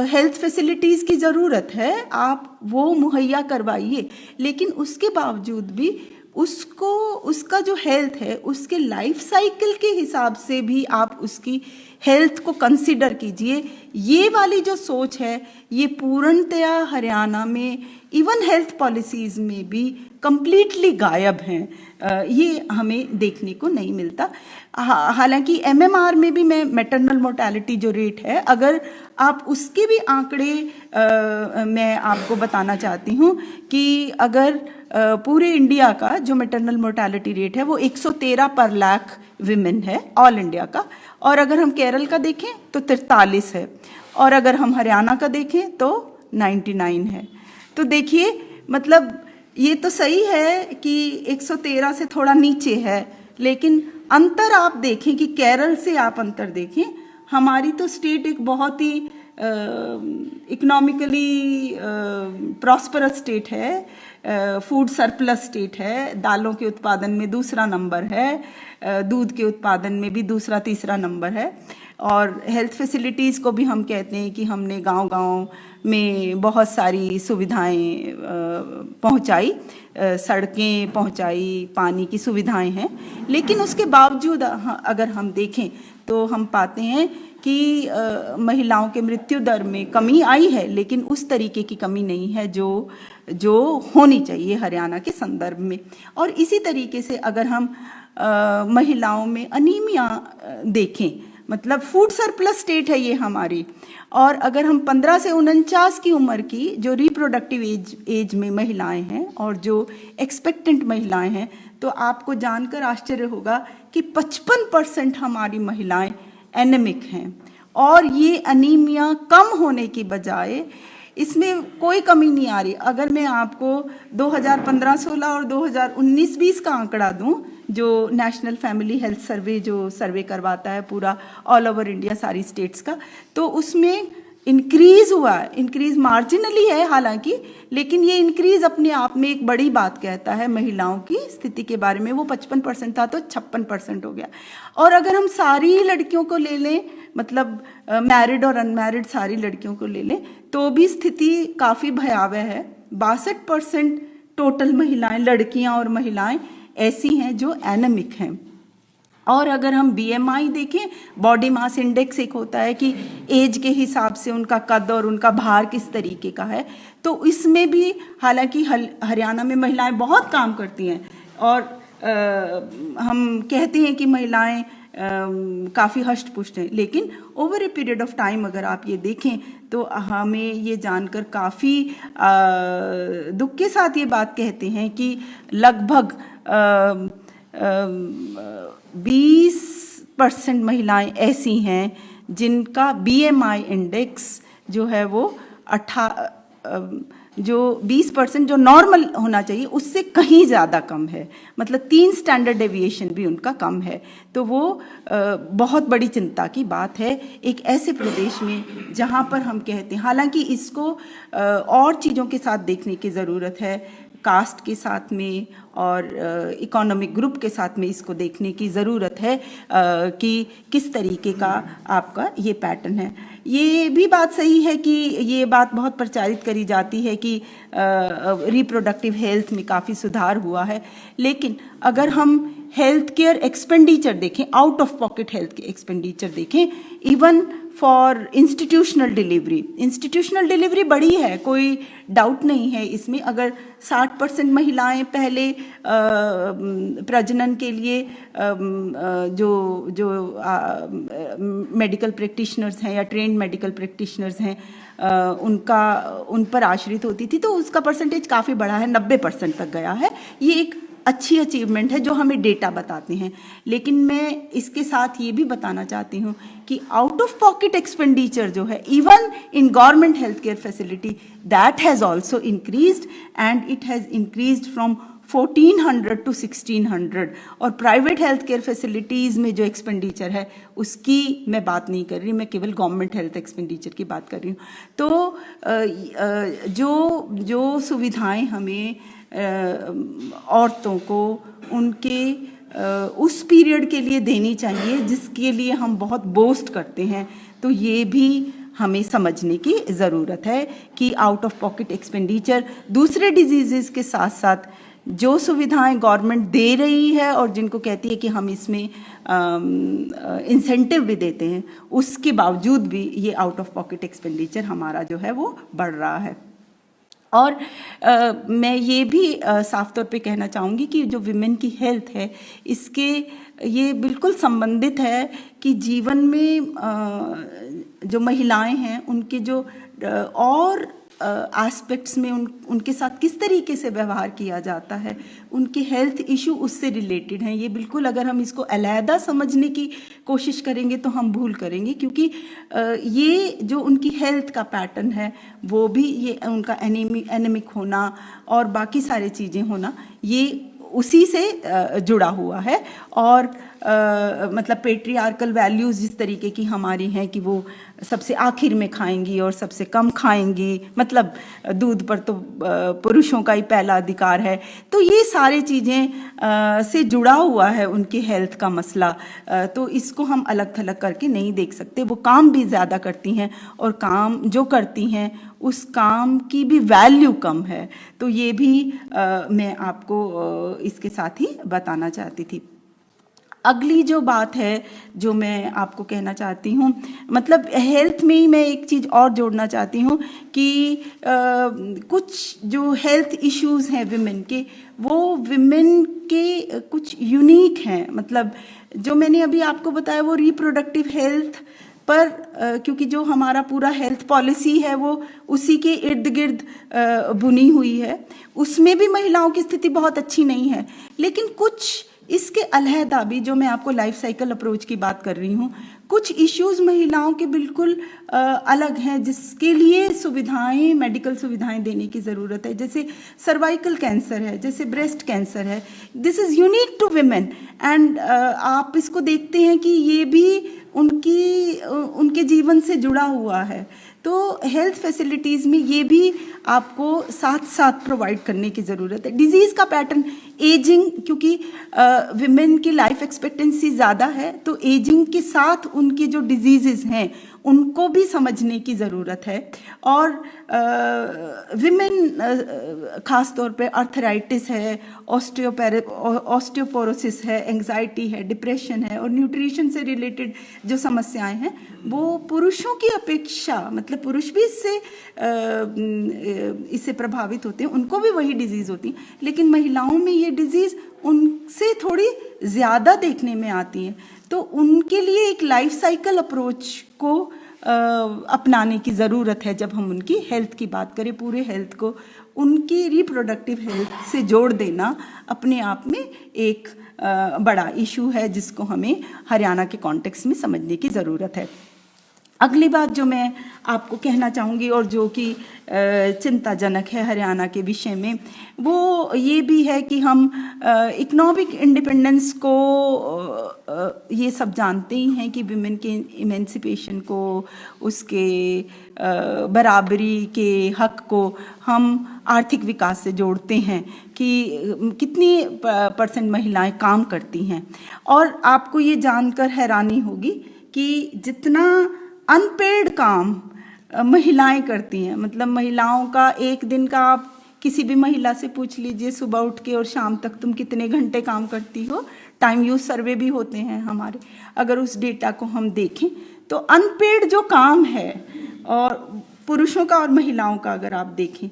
हेल्थ फैसिलिटीज़ की ज़रूरत है, आप वो मुहैया करवाइए। लेकिन उसके बावजूद भी उसको, उसका जो हेल्थ है उसके लाइफ साइकिल के हिसाब से भी आप उसकी हेल्थ को कंसिडर कीजिए। ये वाली जो सोच है ये पूर्णतया हरियाणा में इवन हेल्थ पॉलिसीज़ में भी कंप्लीटली गायब हैं। ये हमें देखने को नहीं मिलता। हालांकि एमएमआर में भी मैं मैटरनल मोर्टेलिटी जो रेट है, अगर आप उसके भी आंकड़े मैं आपको बताना चाहती हूँ कि अगर पूरे इंडिया का जो मैटरनल मोर्टेलिटी रेट है वो 113 पर लाख विमेन है ऑल इंडिया का, और अगर हम केरल का देखें तो 43 है, और अगर हम हरियाणा का देखें तो 99 है। तो देखिए, मतलब ये तो सही है कि 113 से थोड़ा नीचे है, लेकिन अंतर आप देखें कि केरल से आप अंतर देखें, हमारी तो स्टेट एक बहुत ही इकोनॉमिकली प्रॉस्परस स्टेट है, फूड सरप्लस स्टेट है, दालों के उत्पादन में दूसरा नंबर है, दूध के उत्पादन में भी दूसरा तीसरा नंबर है, और हेल्थ फैसिलिटीज़ को भी हम कहते हैं कि हमने गांव-गांव में बहुत सारी सुविधाएं पहुंचाई, सड़कें पहुंचाई, पानी की सुविधाएं हैं। लेकिन उसके बावजूद अगर हम देखें तो हम पाते हैं कि महिलाओं के मृत्यु दर में कमी आई है, लेकिन उस तरीके की कमी नहीं है जो होनी चाहिए हरियाणा के संदर्भ में। और इसी तरीके से अगर हम महिलाओं में अनीमिया देखें, मतलब फूड सरप्लस स्टेट है ये हमारी। और अगर हम 15 से 49 की उम्र की जो रिप्रोडक्टिव एज में महिलाएं हैं और जो एक्सपेक्टेंट महिलाएं हैं, तो आपको जानकर आश्चर्य होगा कि 55% हमारी महिलाएं एनेमिक हैं। और ये अनीमिया कम होने की बजाय इसमें कोई कमी नहीं आ रही। अगर मैं आपको 2015-16 और 2019-20 का आंकड़ा दूं, जो नेशनल फैमिली हेल्थ सर्वे जो सर्वे करवाता है पूरा ऑल ओवर इंडिया सारी स्टेट्स का, तो उसमें इंक्रीज हुआ है। इंक्रीज मार्जिनली है हालांकि, लेकिन ये इंक्रीज अपने आप में एक बड़ी बात कहता है महिलाओं की स्थिति के बारे में। वो 55% था तो 56% हो गया। और अगर हम सारी लड़कियों को ले लें, मतलब मैरिड और अनमैरिड सारी लड़कियों को ले लें, तो भी स्थिति काफ़ी भयावह है। 62% टोटल महिलाएं, लड़कियां और महिलाएं ऐसी हैं जो एनेमिक हैं। और अगर हम BMI देखें, बॉडी मास इंडेक्स एक होता है कि एज के हिसाब से उनका कद और उनका भार किस तरीके का है, तो इसमें भी हालांकि हरियाणा में महिलाएं बहुत काम करती हैं और हम कहते हैं कि महिलाएं काफ़ी हष्ट पुष्ट हैं, लेकिन over a period of time अगर आप ये देखें तो हमें ये जानकर काफ़ी दुख के साथ ये बात कहते हैं कि लगभग 20% महिलाएं ऐसी हैं जिनका BMI इंडेक्स जो है वो 20% जो नॉर्मल होना चाहिए उससे कहीं ज़्यादा कम है, मतलब 3 स्टैंडर्ड डेविएशन भी उनका कम है। तो वो बहुत बड़ी चिंता की बात है एक ऐसे प्रदेश में जहाँ पर हम कहते हैं, हालांकि इसको और चीज़ों के साथ देखने की ज़रूरत है, कास्ट के साथ में और इकोनॉमिक ग्रुप के साथ में इसको देखने की ज़रूरत है कि किस तरीके का आपका ये पैटर्न है। ये भी बात सही है कि ये बात बहुत प्रचारित करी जाती है कि रिप्रोडक्टिव हेल्थ में काफ़ी सुधार हुआ है, लेकिन अगर हम हेल्थ केयर एक्सपेंडिचर देखें, आउट ऑफ पॉकेट हेल्थ के एक्सपेंडिचर देखें, इवन फॉर इंस्टीट्यूशनल डिलीवरी बड़ी है, कोई डाउट नहीं है इसमें। अगर 60% महिलाएं पहले प्रजनन के लिए जो मेडिकल प्रैक्टिशनर्स हैं या ट्रेंड मेडिकल प्रैक्टिशनर्स हैं उन पर आश्रित होती थी, तो उसका परसेंटेज काफ़ी बड़ा है, 90% तक गया है। ये एक अच्छी अचीवमेंट है जो हमें डेटा बताते हैं। लेकिन मैं इसके साथ ये भी बताना चाहती हूँ कि आउट ऑफ पॉकेट एक्सपेंडिचर जो है even in government health care facility, that has also increased and it has increased from 1400 to 1600। और प्राइवेट हेल्थ केयर फैसिलिटीज़ में जो एक्सपेंडिचर है उसकी मैं बात नहीं कर रही, मैं केवल गवर्नमेंट हेल्थ एक्सपेंडिचर की बात कर रही हूँ। तो जो सुविधाएं हमें औरतों को उनके उस पीरियड के लिए देनी चाहिए जिसके लिए हम बहुत बोस्ट करते हैं, तो ये भी हमें समझने की ज़रूरत है कि आउट ऑफ पॉकेट एक्सपेंडिचर दूसरे डिजीज़ के साथ साथ जो सुविधाएं गवर्नमेंट दे रही है और जिनको कहती है कि हम इसमें इंसेंटिव भी देते हैं, उसके बावजूद भी ये आउट ऑफ पॉकेट एक्सपेंडिचर हमारा जो है वो बढ़ रहा है। और मैं ये भी साफ तौर पे कहना चाहूँगी कि जो विमेन की हेल्थ है इसके ये बिल्कुल संबंधित है कि जीवन में जो महिलाएं हैं उनके जो और एस्पेक्ट्स में उनके साथ किस तरीके से व्यवहार किया जाता है, उनके हेल्थ इशू उससे रिलेटेड हैं। ये बिल्कुल अगर हम इसको अलहदा समझने की कोशिश करेंगे तो हम भूल करेंगे, क्योंकि ये जो उनकी हेल्थ का पैटर्न है वो भी, ये उनका एनीमिक होना और बाकी सारी चीज़ें होना, ये उसी से जुड़ा हुआ है। और मतलब पेट्रियार्कल वैल्यूज़ जिस तरीके की हमारी हैं कि वो सबसे आखिर में खाएंगी और सबसे कम खाएंगी, मतलब दूध पर तो पुरुषों का ही पहला अधिकार है, तो ये सारी चीज़ें से जुड़ा हुआ है उनकी हेल्थ का मसला। तो इसको हम अलग थलग करके नहीं देख सकते। वो काम भी ज़्यादा करती हैं और काम जो करती हैं उस काम की भी वैल्यू कम है, तो ये भी मैं आपको इसके साथ ही बताना चाहती थी। अगली जो बात है जो मैं आपको कहना चाहती हूँ, मतलब हेल्थ में ही मैं एक चीज़ और जोड़ना चाहती हूँ कि कुछ जो हेल्थ इश्यूज़ हैं विमेन के, वो विमेन के कुछ यूनिक हैं। मतलब जो मैंने अभी आपको बताया वो रिप्रोडक्टिव हेल्थ पर, क्योंकि जो हमारा पूरा हेल्थ पॉलिसी है वो उसी के इर्द गिर्द बुनी हुई है, उसमें भी महिलाओं की स्थिति बहुत अच्छी नहीं है। लेकिन कुछ इसके अलहदा भी, जो मैं आपको लाइफ साइकिल अप्रोच की बात कर रही हूँ, कुछ इश्यूज महिलाओं के बिल्कुल अलग हैं जिसके लिए सुविधाएं, मेडिकल सुविधाएं देने की ज़रूरत है। जैसे सर्वाइकल कैंसर है, जैसे ब्रेस्ट कैंसर है, this is unique to women and आप इसको देखते हैं कि ये भी उनके जीवन से जुड़ा हुआ है। तो हेल्थ फैसिलिटीज़ में ये भी आपको साथ साथ प्रोवाइड करने की ज़रूरत है। डिजीज़ का पैटर्न, एजिंग, क्योंकि विमेन की लाइफ एक्सपेक्टेंसी ज़्यादा है, तो एजिंग के साथ उनकी जो डिजीज़ हैं उनको भी समझने की ज़रूरत है। और विमेन ख़ास तौर पे आर्थराइटिस है, ऑस्टियोपोरोसिस है, एंजाइटी है, डिप्रेशन है और न्यूट्रिशन से रिलेटेड जो समस्याएं हैं वो पुरुषों की अपेक्षा, मतलब पुरुष भी इससे प्रभावित होते हैं, उनको भी वही डिजीज़ होती है, लेकिन महिलाओं में ये डिजीज़ उनसे थोड़ी ज़्यादा देखने में आती हैं। तो उनके लिए एक लाइफ साइकिल अप्रोच को अपनाने की ज़रूरत है। जब हम उनकी हेल्थ की बात करें, पूरे हेल्थ को उनकी रिप्रोडक्टिव हेल्थ से जोड़ देना अपने आप में एक बड़ा इशू है जिसको हमें हरियाणा के कॉन्टेक्स्ट में समझने की ज़रूरत है। अगली बात जो मैं आपको कहना चाहूँगी और जो कि चिंताजनक है हरियाणा के विषय में, वो ये भी है कि हम इकोनॉमिक इंडिपेंडेंस को ये सब जानते ही हैं कि विमेन के इमेंसिपेशन को, उसके बराबरी के हक को हम आर्थिक विकास से जोड़ते हैं कि कितनी % महिलाएं काम करती हैं। और आपको ये जानकर हैरानी होगी कि जितना अनपेड काम महिलाएं करती हैं, मतलब महिलाओं का एक दिन का आप किसी भी महिला से पूछ लीजिए, सुबह उठ के और शाम तक तुम कितने घंटे काम करती हो, टाइम यूज सर्वे भी होते हैं हमारे, अगर उस डेटा को हम देखें तो अनपेड जो काम है और पुरुषों का और महिलाओं का अगर आप देखें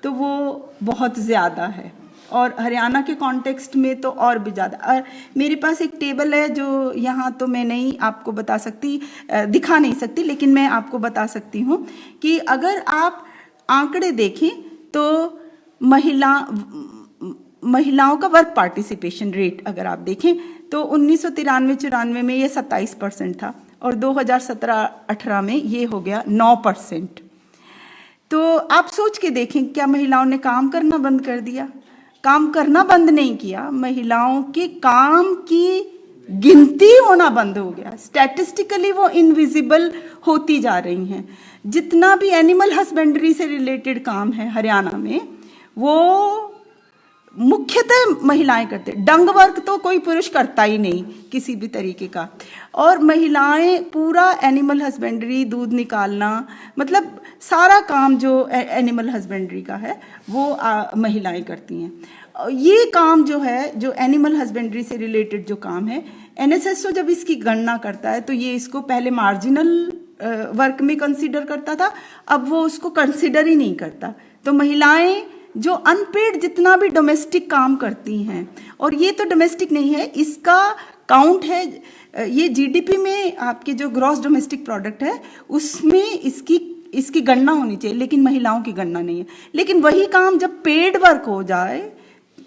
तो वो बहुत ज़्यादा है, और हरियाणा के कॉन्टेक्स्ट में तो और भी ज़्यादा। मेरे पास एक टेबल है जो यहाँ तो मैं नहीं आपको बता सकती, दिखा नहीं सकती, लेकिन मैं आपको बता सकती हूँ कि अगर आप आंकड़े देखें तो महिलाओं का वर्क पार्टिसिपेशन रेट अगर आप देखें तो 1993-94 में ये 27% था और 2017-18 में ये हो गया 9%। तो आप सोच के देखें, क्या महिलाओं ने काम करना बंद कर दिया? काम करना बंद नहीं किया, महिलाओं के काम की गिनती होना बंद हो गया। स्टैटिस्टिकली वो इनविजिबल होती जा रही हैं। जितना भी एनिमल हस्बेंड्री से रिलेटेड काम है हरियाणा में वो मुख्यतः महिलाएं करते। डंग वर्क तो कोई पुरुष करता ही नहीं किसी भी तरीके का, और महिलाएं पूरा एनिमल हस्बेंड्री, दूध निकालना, मतलब सारा काम जो एनिमल हस्बेंड्री का है वो महिलाएं करती हैं। ये काम जो है, जो एनिमल हस्बेंड्री से रिलेटेड जो काम है, एनएसएसओ जब इसकी गणना करता है तो ये इसको पहले मार्जिनल वर्क में कंसीडर करता था, अब वो उसको कंसीडर ही नहीं करता। तो महिलाएं जो अनपेड जितना भी डोमेस्टिक काम करती हैं, और ये तो डोमेस्टिक नहीं है, इसका काउंट है, ये जीडीपी में आपके जो ग्रॉस डोमेस्टिक प्रोडक्ट है उसमें इसकी गणना होनी चाहिए, लेकिन महिलाओं की गणना नहीं है। लेकिन वही काम जब पेड वर्क हो जाए,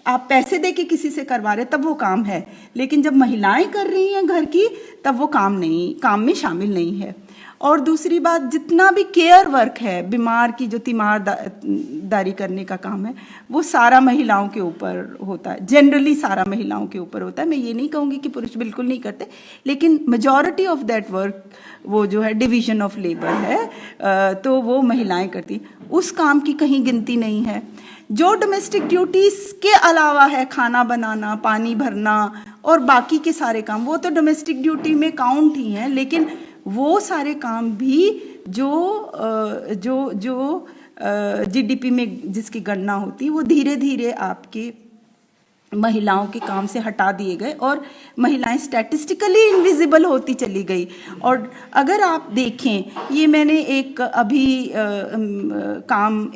आप पैसे दे के किसी से करवा रहे, तब वो काम है, लेकिन जब महिलाएं कर रही हैं घर की तब वो काम में शामिल नहीं है। और दूसरी बात, जितना भी केयर वर्क है, बीमार की जो तीमारदारी करने का काम है, वो सारा महिलाओं के ऊपर होता है, जनरली सारा महिलाओं के ऊपर होता है। मैं ये नहीं कहूँगी कि पुरुष बिल्कुल नहीं करते, लेकिन मेजॉरिटी ऑफ दैट वर्क वो जो है डिवीजन ऑफ लेबर है, तो वो महिलाएं करती। उस काम की कहीं गिनती नहीं है। जो डोमेस्टिक ड्यूटीज के अलावा है, खाना बनाना, पानी भरना और बाकी के सारे काम, वो तो डोमेस्टिक ड्यूटी में काउंट ही हैं, लेकिन वो सारे काम भी जो जीडीपी में जिसकी गणना होती है, वो धीरे धीरे आपके महिलाओं के काम से हटा दिए गए और महिलाएं स्टैटिस्टिकली इनविजिबल होती चली गई। और अगर आप देखें, ये मैंने एक अभी काम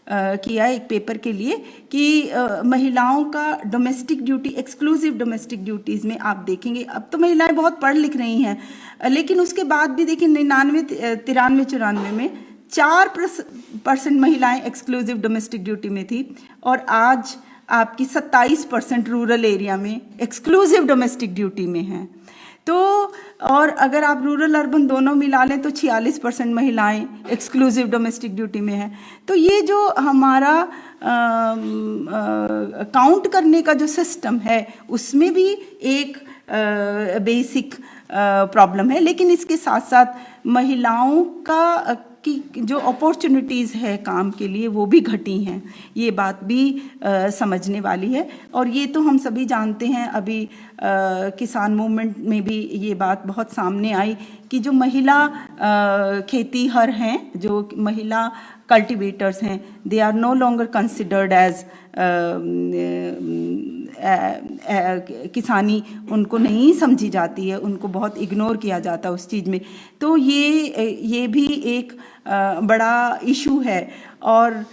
किया एक पेपर के लिए कि महिलाओं का domestic duty, exclusive domestic duties में आप देखेंगे, अब तो महिलाएं बहुत पढ़ लिख रही हैं, लेकिन उसके बाद भी देखिए 99, 93, 94 में 4% महिलाएं एक्सक्लूसिव डोमेस्टिक ड्यूटी में थी, और आज आपकी 27% रूरल एरिया में एक्सक्लूसिव डोमेस्टिक ड्यूटी में हैं। तो और अगर आप रूरल अर्बन दोनों मिला लें तो 46% महिलाएं एक्सक्लूसिव डोमेस्टिक ड्यूटी में हैं। तो ये जो हमारा काउंट करने का जो सिस्टम है उसमें भी एक बेसिक प्रॉब्लम है, लेकिन इसके साथ साथ महिलाओं का कि जो अपॉर्चुनिटीज़ है काम के लिए वो भी घटी हैं, ये बात भी समझने वाली है। और ये तो हम सभी जानते हैं, अभी किसान मूवमेंट में भी ये बात बहुत सामने आई कि जो महिला खेतीहर हैं, जो महिला कल्टीवेटर्स हैं, they are no longer considered as किसानी, उनको नहीं समझी जाती है, उनको बहुत इग्नोर किया जाता है उस चीज़ में। तो ये भी एक बड़ा इशू है। और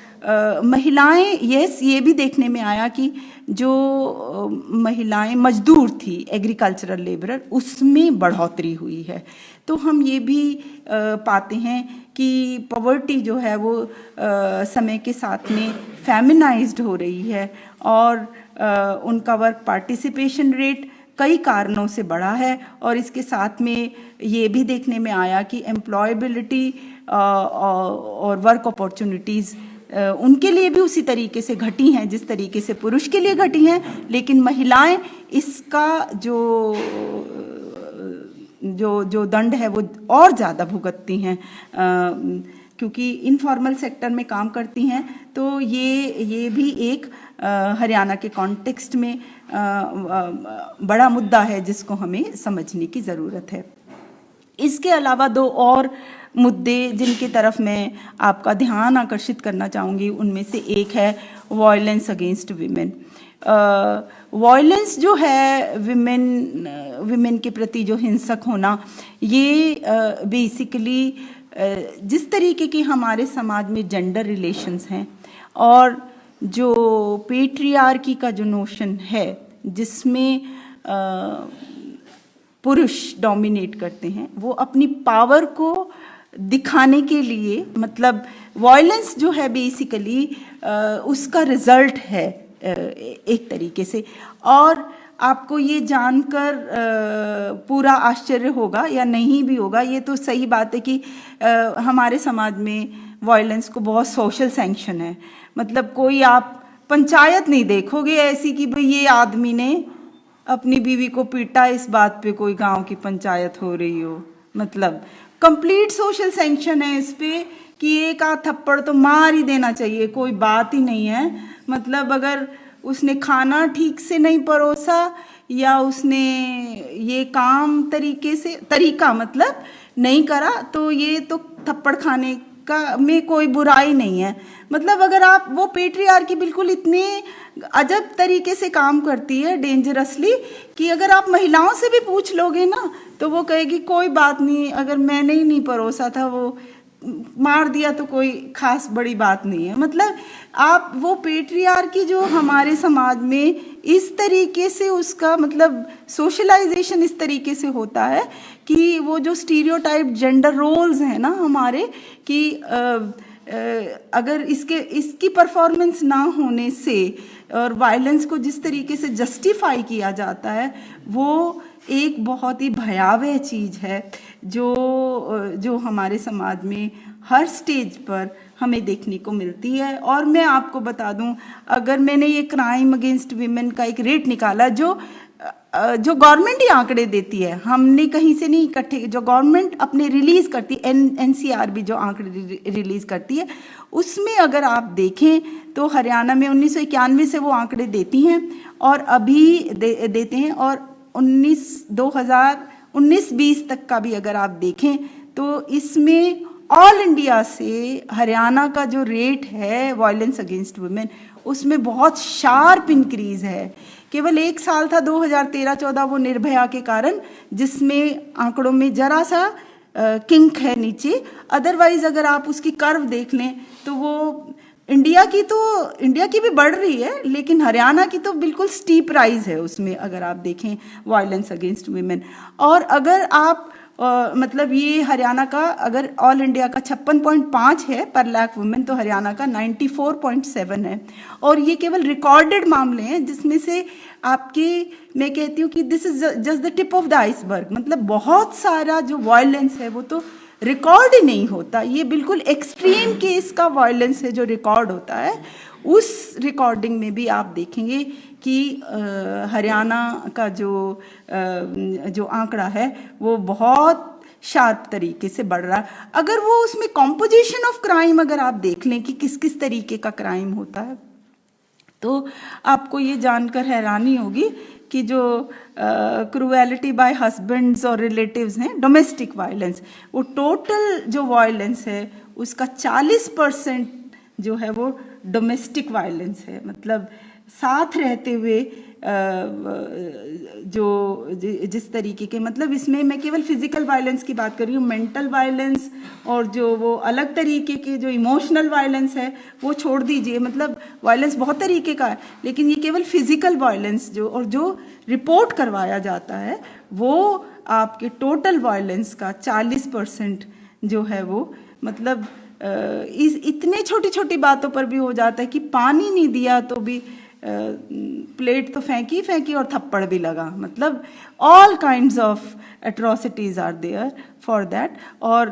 महिलाएं, ये भी देखने में आया कि जो महिलाएं मजदूर थी, एग्रीकल्चरल लेबरर, उसमें बढ़ोतरी हुई है। तो हम ये भी पाते हैं कि पॉवर्टी जो है वो समय के साथ में फेमिनाइज्ड हो रही है, और उनका वर्क पार्टिसिपेशन रेट कई कारणों से बढ़ा है। और इसके साथ में ये भी देखने में आया कि एम्प्लॉयबिलिटी और वर्क अपॉर्चुनिटीज़ उनके लिए भी उसी तरीके से घटी हैं जिस तरीके से पुरुष के लिए घटी हैं, लेकिन महिलाएं इसका जो दंड है वो और ज़्यादा भुगतती हैं, क्योंकि इनफॉर्मल सेक्टर में काम करती हैं। तो ये भी एक हरियाणा के कॉन्टेक्स्ट में बड़ा मुद्दा है जिसको हमें समझने की ज़रूरत है। इसके अलावा दो और मुद्दे जिनकी तरफ मैं आपका ध्यान आकर्षित करना चाहूँगी, उनमें से एक है वायलेंस अगेंस्ट वीमेन। वायलेंस जो है विमेन के प्रति जो हिंसक होना, ये बेसिकली जिस तरीके की हमारे समाज में जेंडर रिलेशंस हैं और जो पेट्रियार्की का जो नोशन है जिसमें पुरुष डोमिनेट करते हैं, वो अपनी पावर को दिखाने के लिए, मतलब वायलेंस जो है बेसिकली उसका रिजल्ट है एक तरीके से। और आपको ये जानकर पूरा आश्चर्य होगा या नहीं भी होगा, ये तो सही बात है कि हमारे समाज में वायलेंस को बहुत सोशल सैंक्शन है। मतलब कोई आप पंचायत नहीं देखोगे ऐसी कि भाई ये आदमी ने अपनी बीवी को पीटा, इस बात पे कोई गांव की पंचायत हो रही हो। मतलब कंप्लीट सोशल सैंक्शन है इस पे कि एक आध थप्पड़ तो मार ही देना चाहिए, कोई बात ही नहीं है। मतलब अगर उसने खाना ठीक से नहीं परोसा या उसने ये काम तरीका मतलब नहीं करा, तो ये तो थप्पड़ खाने का में कोई बुराई नहीं है। मतलब अगर आप वो पेट्रियार्की बिल्कुल इतने अजब तरीके से काम करती है, डेंजरसली, कि अगर आप महिलाओं से भी पूछ लोगे ना तो वो कहेगी कोई बात नहीं, अगर मैंने ही नहीं परोसा था, वो मार दिया तो कोई खास बड़ी बात नहीं है। मतलब आप वो पेट्रियार्की जो हमारे समाज में इस तरीके से उसका मतलब सोशलाइजेशन इस तरीके से होता है कि वो जो स्टीरियोटाइप जेंडर रोल्स हैं ना हमारे, कि अगर इसकी परफॉर्मेंस ना होने से और वायलेंस को जिस तरीके से जस्टिफाई किया जाता है, वो एक बहुत ही भयावह चीज़ है जो हमारे समाज में हर स्टेज पर हमें देखने को मिलती है। और मैं आपको बता दूं, अगर मैंने ये क्राइम अगेंस्ट वीमेन का एक रेट निकाला जो गवर्नमेंट ही आंकड़े देती है, हमने कहीं से नहीं इकट्ठे, जो गवर्नमेंट अपने रिलीज करती है, एनसीआरबी जो आंकड़े रिलीज करती है, उसमें अगर आप देखें तो हरियाणा में 1991 से वो आंकड़े देती हैं और अभी देते हैं, और 2019-20 तक का भी अगर आप देखें तो इसमें ऑल इंडिया से हरियाणा का जो रेट है वायलेंस अगेंस्ट वुमेन, उसमें बहुत शार्प इंक्रीज है। केवल एक साल था 2013-14 वो निर्भया के कारण, जिसमें आंकड़ों में जरा सा किंक है नीचे। अदरवाइज अगर आप उसकी कर्व देख लें तो वो इंडिया की भी बढ़ रही है, लेकिन हरियाणा की तो बिल्कुल स्टीप राइज है उसमें, अगर आप देखें वायलेंस अगेंस्ट वुमेन। और अगर आप मतलब ये हरियाणा का, अगर ऑल इंडिया का 56.5 है पर लाख वुमेन, तो हरियाणा का 94.7 है। और ये केवल रिकॉर्डेड मामले हैं, जिसमें से मैं कहती हूँ कि this is just the tip of the iceberg. मतलब बहुत सारा जो वायलेंस है वो तो रिकॉर्ड ही नहीं होता। ये बिल्कुल एक्सट्रीम केस का वायलेंस है जो रिकॉर्ड होता है। उस रिकॉर्डिंग में भी आप देखेंगे कि हरियाणा का जो आंकड़ा है वो बहुत शार्प तरीके से बढ़ रहा है। अगर वो उसमें कॉम्पोजिशन ऑफ क्राइम अगर आप देख लें कि किस किस तरीके का क्राइम होता है, तो आपको ये जानकर हैरानी होगी कि जो क्रूएलिटी बाय हस्बैंड्स और रिलेटिव्स हैं, डोमेस्टिक वायलेंस, वो टोटल जो वायलेंस है उसका 40% जो है वो डोमेस्टिक वायलेंस है। मतलब साथ रहते हुए जिस तरीके के, मतलब इसमें मैं केवल फिजिकल वायलेंस की बात कर रही हूँ, मेंटल वायलेंस और जो वो अलग तरीके के जो इमोशनल वायलेंस है वो छोड़ दीजिए। मतलब वायलेंस बहुत तरीके का है, लेकिन ये केवल फिजिकल वायलेंस जो रिपोर्ट करवाया जाता है वो आपके टोटल वायलेंस का 40% जो है वो, मतलब इतने छोटी छोटी बातों पर भी हो जाता है कि पानी नहीं दिया तो भी प्लेट तो फेंकी और थप्पड़ भी लगा। मतलब all kinds of atrocities are there for that. और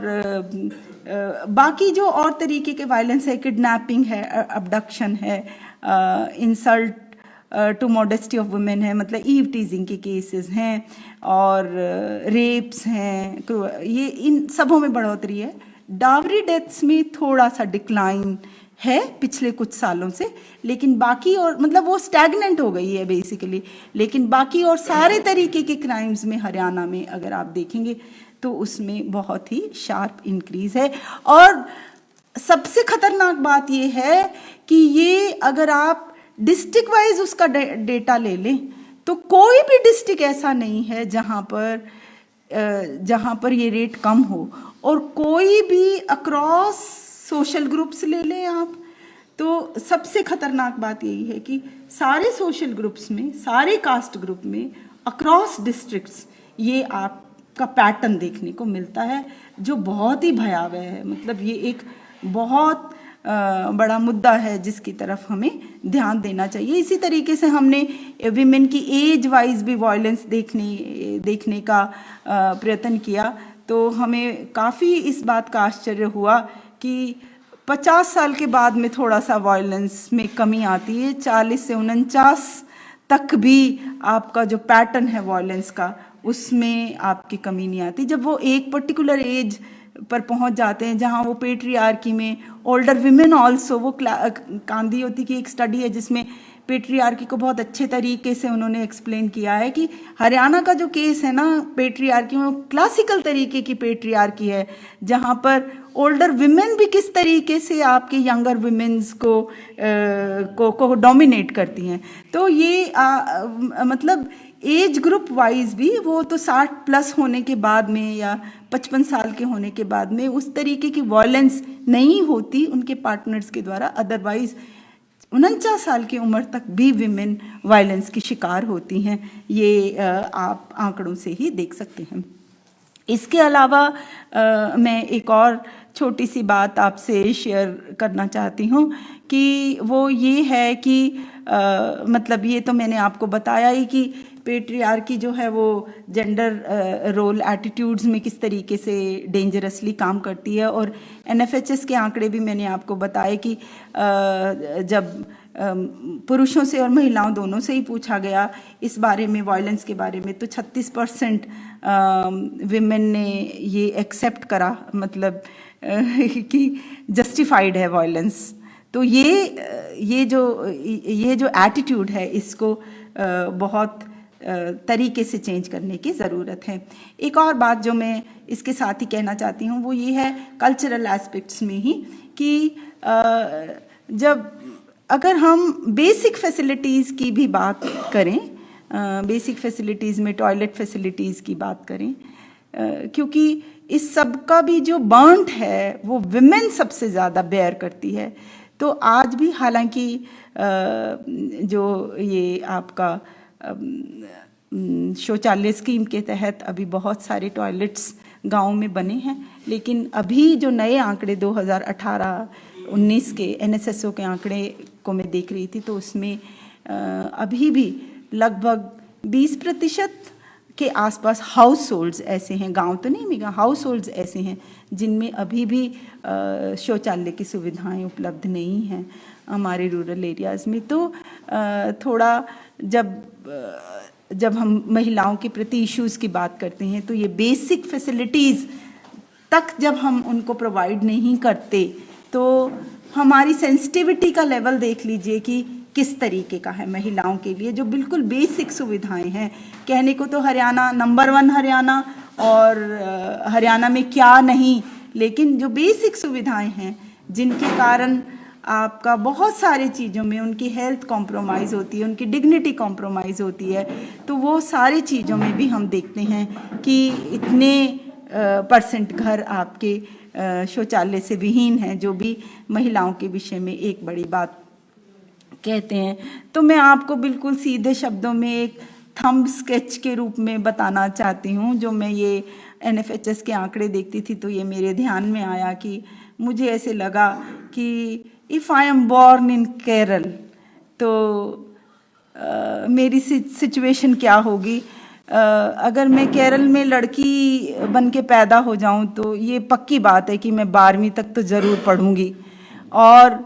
बाकी जो और तरीके के वायलेंस है, किडनैपिंग है, अबडक्शन है, insult to modesty of women है, मतलब ईव टीजिंग के केसेस हैं, और रेप्स हैं, ये इन सबों में बढ़ोतरी है। डावरी डेथ्स में थोड़ा सा डिक्लाइन है पिछले कुछ सालों से, लेकिन बाकी और मतलब वो स्टैग्नेंट हो गई है बेसिकली। लेकिन बाकी और सारे तरीके के क्राइम्स में हरियाणा में अगर आप देखेंगे तो उसमें बहुत ही शार्प इंक्रीज है। और सबसे खतरनाक बात ये है कि ये अगर आप डिस्ट्रिक्ट वाइज उसका डेटा ले लें तो कोई भी डिस्ट्रिक्ट ऐसा नहीं है जहां पर ये रेट कम हो। और कोई भी अक्रॉस सोशल ग्रुप्स ले लें आप, तो सबसे खतरनाक बात यही है कि सारे सोशल ग्रुप्स में, सारे कास्ट ग्रुप में, अक्रॉस डिस्ट्रिक्ट्स ये आपका पैटर्न देखने को मिलता है, जो बहुत ही भयावह है। मतलब ये एक बहुत बड़ा मुद्दा है जिसकी तरफ हमें ध्यान देना चाहिए। इसी तरीके से हमने विमेन की एज वाइज भी वायलेंस देखने का प्रयत्न किया, तो हमें काफ़ी इस बात का आश्चर्य हुआ कि 50 साल के बाद में थोड़ा सा वायलेंस में कमी आती है। 40 से 49 तक भी आपका जो पैटर्न है वायलेंस का, उसमें आपकी कमी नहीं आती। जब वो एक पर्टिकुलर एज पर पहुंच जाते हैं जहां वो पेट्रियार्की में ओल्डर विमेन ऑल्सो, वो कांदियोती की एक स्टडी है जिसमें पेट्रियार्की को बहुत अच्छे तरीके से उन्होंने एक्सप्लेन किया है कि हरियाणा का जो केस है ना पेट्रियार्की में, क्लासिकल तरीके की पेट्रियार्की है, जहां पर ओल्डर विमेन भी किस तरीके से आपके यंगर विमेन्स को डोमिनेट करती हैं। तो ये मतलब एज ग्रुप वाइज भी वो तो 60 प्लस होने के बाद में या 55 साल के होने के बाद में उस तरीके की वायलेंस नहीं होती उनके पार्टनर्स के द्वारा। अदरवाइज 49 साल की उम्र तक भी विमेन वायलेंस की शिकार होती हैं। ये आप आंकड़ों से ही देख सकते हैं। इसके अलावा मैं एक और छोटी सी बात आपसे शेयर करना चाहती हूँ कि वो ये है कि मतलब ये तो मैंने आपको बताया ही कि पेट्रियार्की जो है वो जेंडर रोल एटीट्यूड्स में किस तरीके से डेंजरसली काम करती है। और एनएफएचएस के आंकड़े भी मैंने आपको बताए कि जब पुरुषों से और महिलाओं दोनों से ही पूछा गया इस बारे में, वायलेंस के बारे में, तो 36% विमेन ने ये एक्सेप्ट करा, मतलब कि जस्टिफाइड है वायलेंस। तो ये जो एटीट्यूड है इसको बहुत तरीके से चेंज करने की ज़रूरत है। एक और बात जो मैं इसके साथ ही कहना चाहती हूँ वो ये है कल्चरल एस्पेक्ट्स में ही कि जब अगर हम बेसिक फैसिलिटीज़ की भी बात करें, बेसिक फैसिलिटीज़ में टॉयलेट फैसिलिटीज़ की बात करें, क्योंकि इस सब का भी जो बर्nt है वो विमेन सबसे ज़्यादा बेयर करती है। तो आज भी हालांकि जो ये आपका शौचालय स्कीम के तहत अभी बहुत सारे टॉयलेट्स गांव में बने हैं, लेकिन अभी जो नए आंकड़े 2018-19 के NSSO के आंकड़े को मैं देख रही थी, तो उसमें अभी भी लगभग 20% के आसपास हाउस होल्ड्स ऐसे हैं, गांव तो नहीं मिलेगा, हाउस होल्ड्स ऐसे हैं जिनमें अभी भी शौचालय की सुविधाएं उपलब्ध नहीं हैं हमारे रूरल एरियाज़ में। तो थोड़ा जब हम महिलाओं के प्रति इश्यूज़ की बात करते हैं, तो ये बेसिक फैसिलिटीज़ तक जब हम उनको प्रोवाइड नहीं करते, तो हमारी सेंसिटिविटी का लेवल देख लीजिए कि किस तरीके का है महिलाओं के लिए। जो बिल्कुल बेसिक सुविधाएं हैं, कहने को तो हरियाणा नंबर 1 हरियाणा, और हरियाणा में क्या नहीं, लेकिन जो बेसिक सुविधाएं हैं जिनके कारण आपका बहुत सारी चीज़ों में उनकी हेल्थ कॉम्प्रोमाइज़ होती है, उनकी डिग्निटी कॉम्प्रोमाइज़ होती है, तो वो सारी चीज़ों में भी हम देखते हैं कि इतने % घर आपके शौचालय से विहीन हैं, जो भी महिलाओं के विषय में एक बड़ी बात कहते हैं। तो मैं आपको बिल्कुल सीधे शब्दों में एक थंब स्केच के रूप में बताना चाहती हूँ। जो मैं ये NFHS के आंकड़े देखती थी, तो ये मेरे ध्यान में आया कि मुझे ऐसे लगा कि if I am born in Kerala, तो मेरी सिचुएशन क्या होगी। अगर मैं केरल में लड़की बन के पैदा हो जाऊं, तो ये पक्की बात है कि मैं 12वीं तक तो ज़रूर पढ़ूंगी, और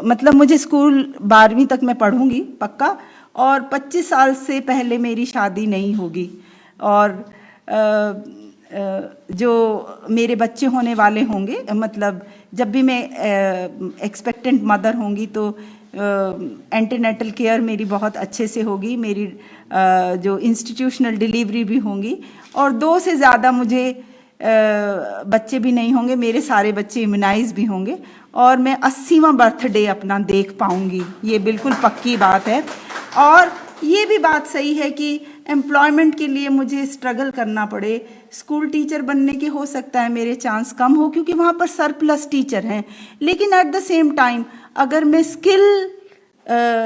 मतलब मुझे स्कूल 12वीं तक मैं पढ़ूंगी पक्का, और 25 साल से पहले मेरी शादी नहीं होगी, और जो मेरे बच्चे होने वाले होंगे, मतलब जब भी मैं एक्सपेक्टेंट मदर होंगी, तो एंटीनेटल केयर मेरी बहुत अच्छे से होगी, मेरी जो इंस्टीट्यूशनल डिलीवरी भी होंगी, और 2 से ज़्यादा मुझे बच्चे भी नहीं होंगे, मेरे सारे बच्चे इम्यूनाइज भी होंगे, और मैं 80वां बर्थडे अपना देख पाऊंगी। ये बिल्कुल पक्की बात है। और ये भी बात सही है कि एम्प्लॉयमेंट के लिए मुझे स्ट्रगल करना पड़े, स्कूल टीचर बनने के हो सकता है मेरे चांस कम हो, क्योंकि वहाँ पर सरप्लस टीचर हैं, लेकिन एट द सेम टाइम अगर मैं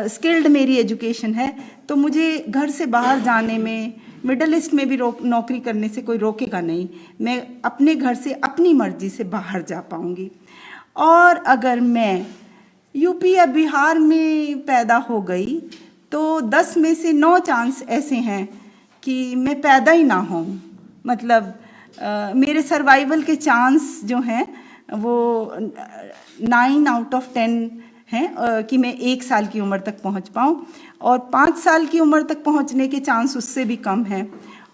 स्किल्ड मेरी एजुकेशन है, तो मुझे घर से बाहर जाने में, मिडल ईस्ट में भी नौकरी करने से कोई रोकेगा नहीं, मैं अपने घर से अपनी मर्जी से बाहर जा पाऊंगी। और अगर मैं यूपी या बिहार में पैदा हो गई, तो 10 में से 9 चांस ऐसे हैं कि मैं पैदा ही ना हूँ। मतलब मेरे सर्वाइवल के चांस जो हैं वो 9 आउट ऑफ 10 हैं कि मैं 1 साल की उम्र तक पहुँच पाऊँ, और 5 साल की उम्र तक पहुँचने के चांस उससे भी कम हैं।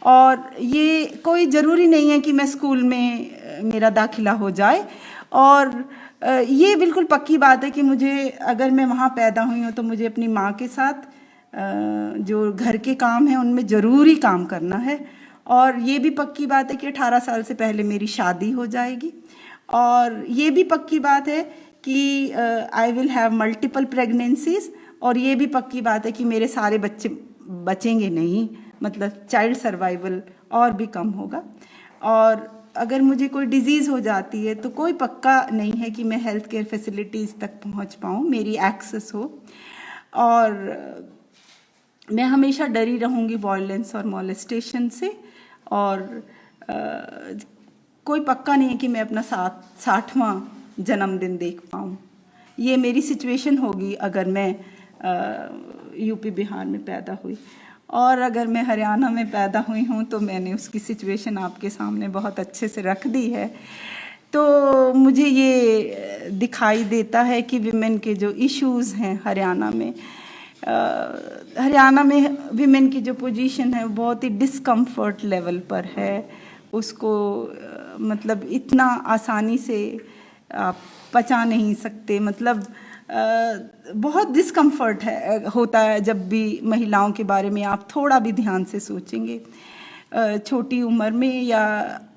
और ये कोई ज़रूरी नहीं है कि मैं स्कूल में मेरा दाखिला हो जाए, और ये बिल्कुल पक्की बात है कि मुझे, अगर मैं वहाँ पैदा हुई हूँ, तो मुझे अपनी माँ के साथ जो घर के काम हैं उनमें ज़रूरी काम करना है। और ये भी पक्की बात है कि 18 साल से पहले मेरी शादी हो जाएगी, और ये भी पक्की बात है कि I will have multiple pregnancies, और ये भी पक्की बात है कि मेरे सारे बच्चे बचेंगे नहीं, मतलब चाइल्ड सर्वाइवल और भी कम होगा। और अगर मुझे कोई डिजीज़ हो जाती है, तो कोई पक्का नहीं है कि मैं हेल्थ केयर फैसिलिटीज़ तक पहुंच पाऊँ, मेरी एक्सेस हो। और मैं हमेशा डरी रहूँगी वायलेंस और मॉलेस्टेशन से, और कोई पक्का नहीं है कि मैं अपना 60वां जन्मदिन देख पाऊँ। ये मेरी सिचुएशन होगी अगर मैं यूपी बिहार में पैदा हुई। और अगर मैं हरियाणा में पैदा हुई हूँ, तो मैंने उसकी सिचुएशन आपके सामने बहुत अच्छे से रख दी है। तो मुझे ये दिखाई देता है कि विमेन के जो इश्यूज़ हैं हरियाणा में विमेन की जो पोजीशन है बहुत ही डिस्कम्फर्ट लेवल पर है। उसको मतलब इतना आसानी से आप पचा नहीं सकते, मतलब बहुत डिस्कम्फर्ट होता है जब भी महिलाओं के बारे में आप थोड़ा भी ध्यान से सोचेंगे। छोटी उम्र में या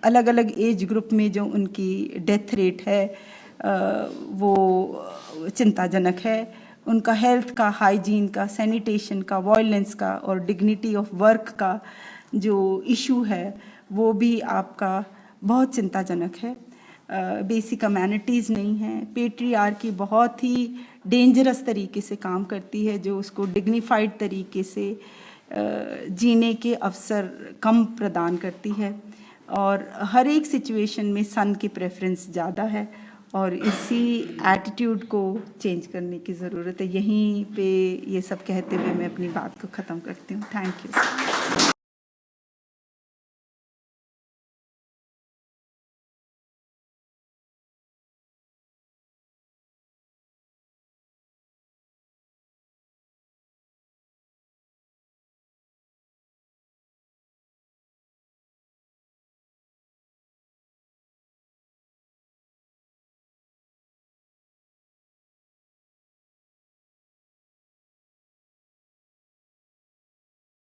अलग अलग एज ग्रुप में जो उनकी डेथ रेट है वो चिंताजनक है। उनका हेल्थ का, हाइजीन का, सैनिटेशन का, वायलेंस का और डिग्निटी ऑफ वर्क का जो इशू है वो भी आपका बहुत चिंताजनक है। बेसिक अमेनिटीज़ नहीं हैं। पेट्रियार्की बहुत ही डेंजरस तरीके से काम करती है, जो उसको डिग्निफाइड तरीके से जीने के अवसर कम प्रदान करती है और हर एक सिचुएशन में सन की प्रेफरेंस ज़्यादा है और इसी एटीट्यूड को चेंज करने की ज़रूरत है। यहीं पे ये सब कहते हुए मैं अपनी बात को ख़त्म करती हूँ। Thank you.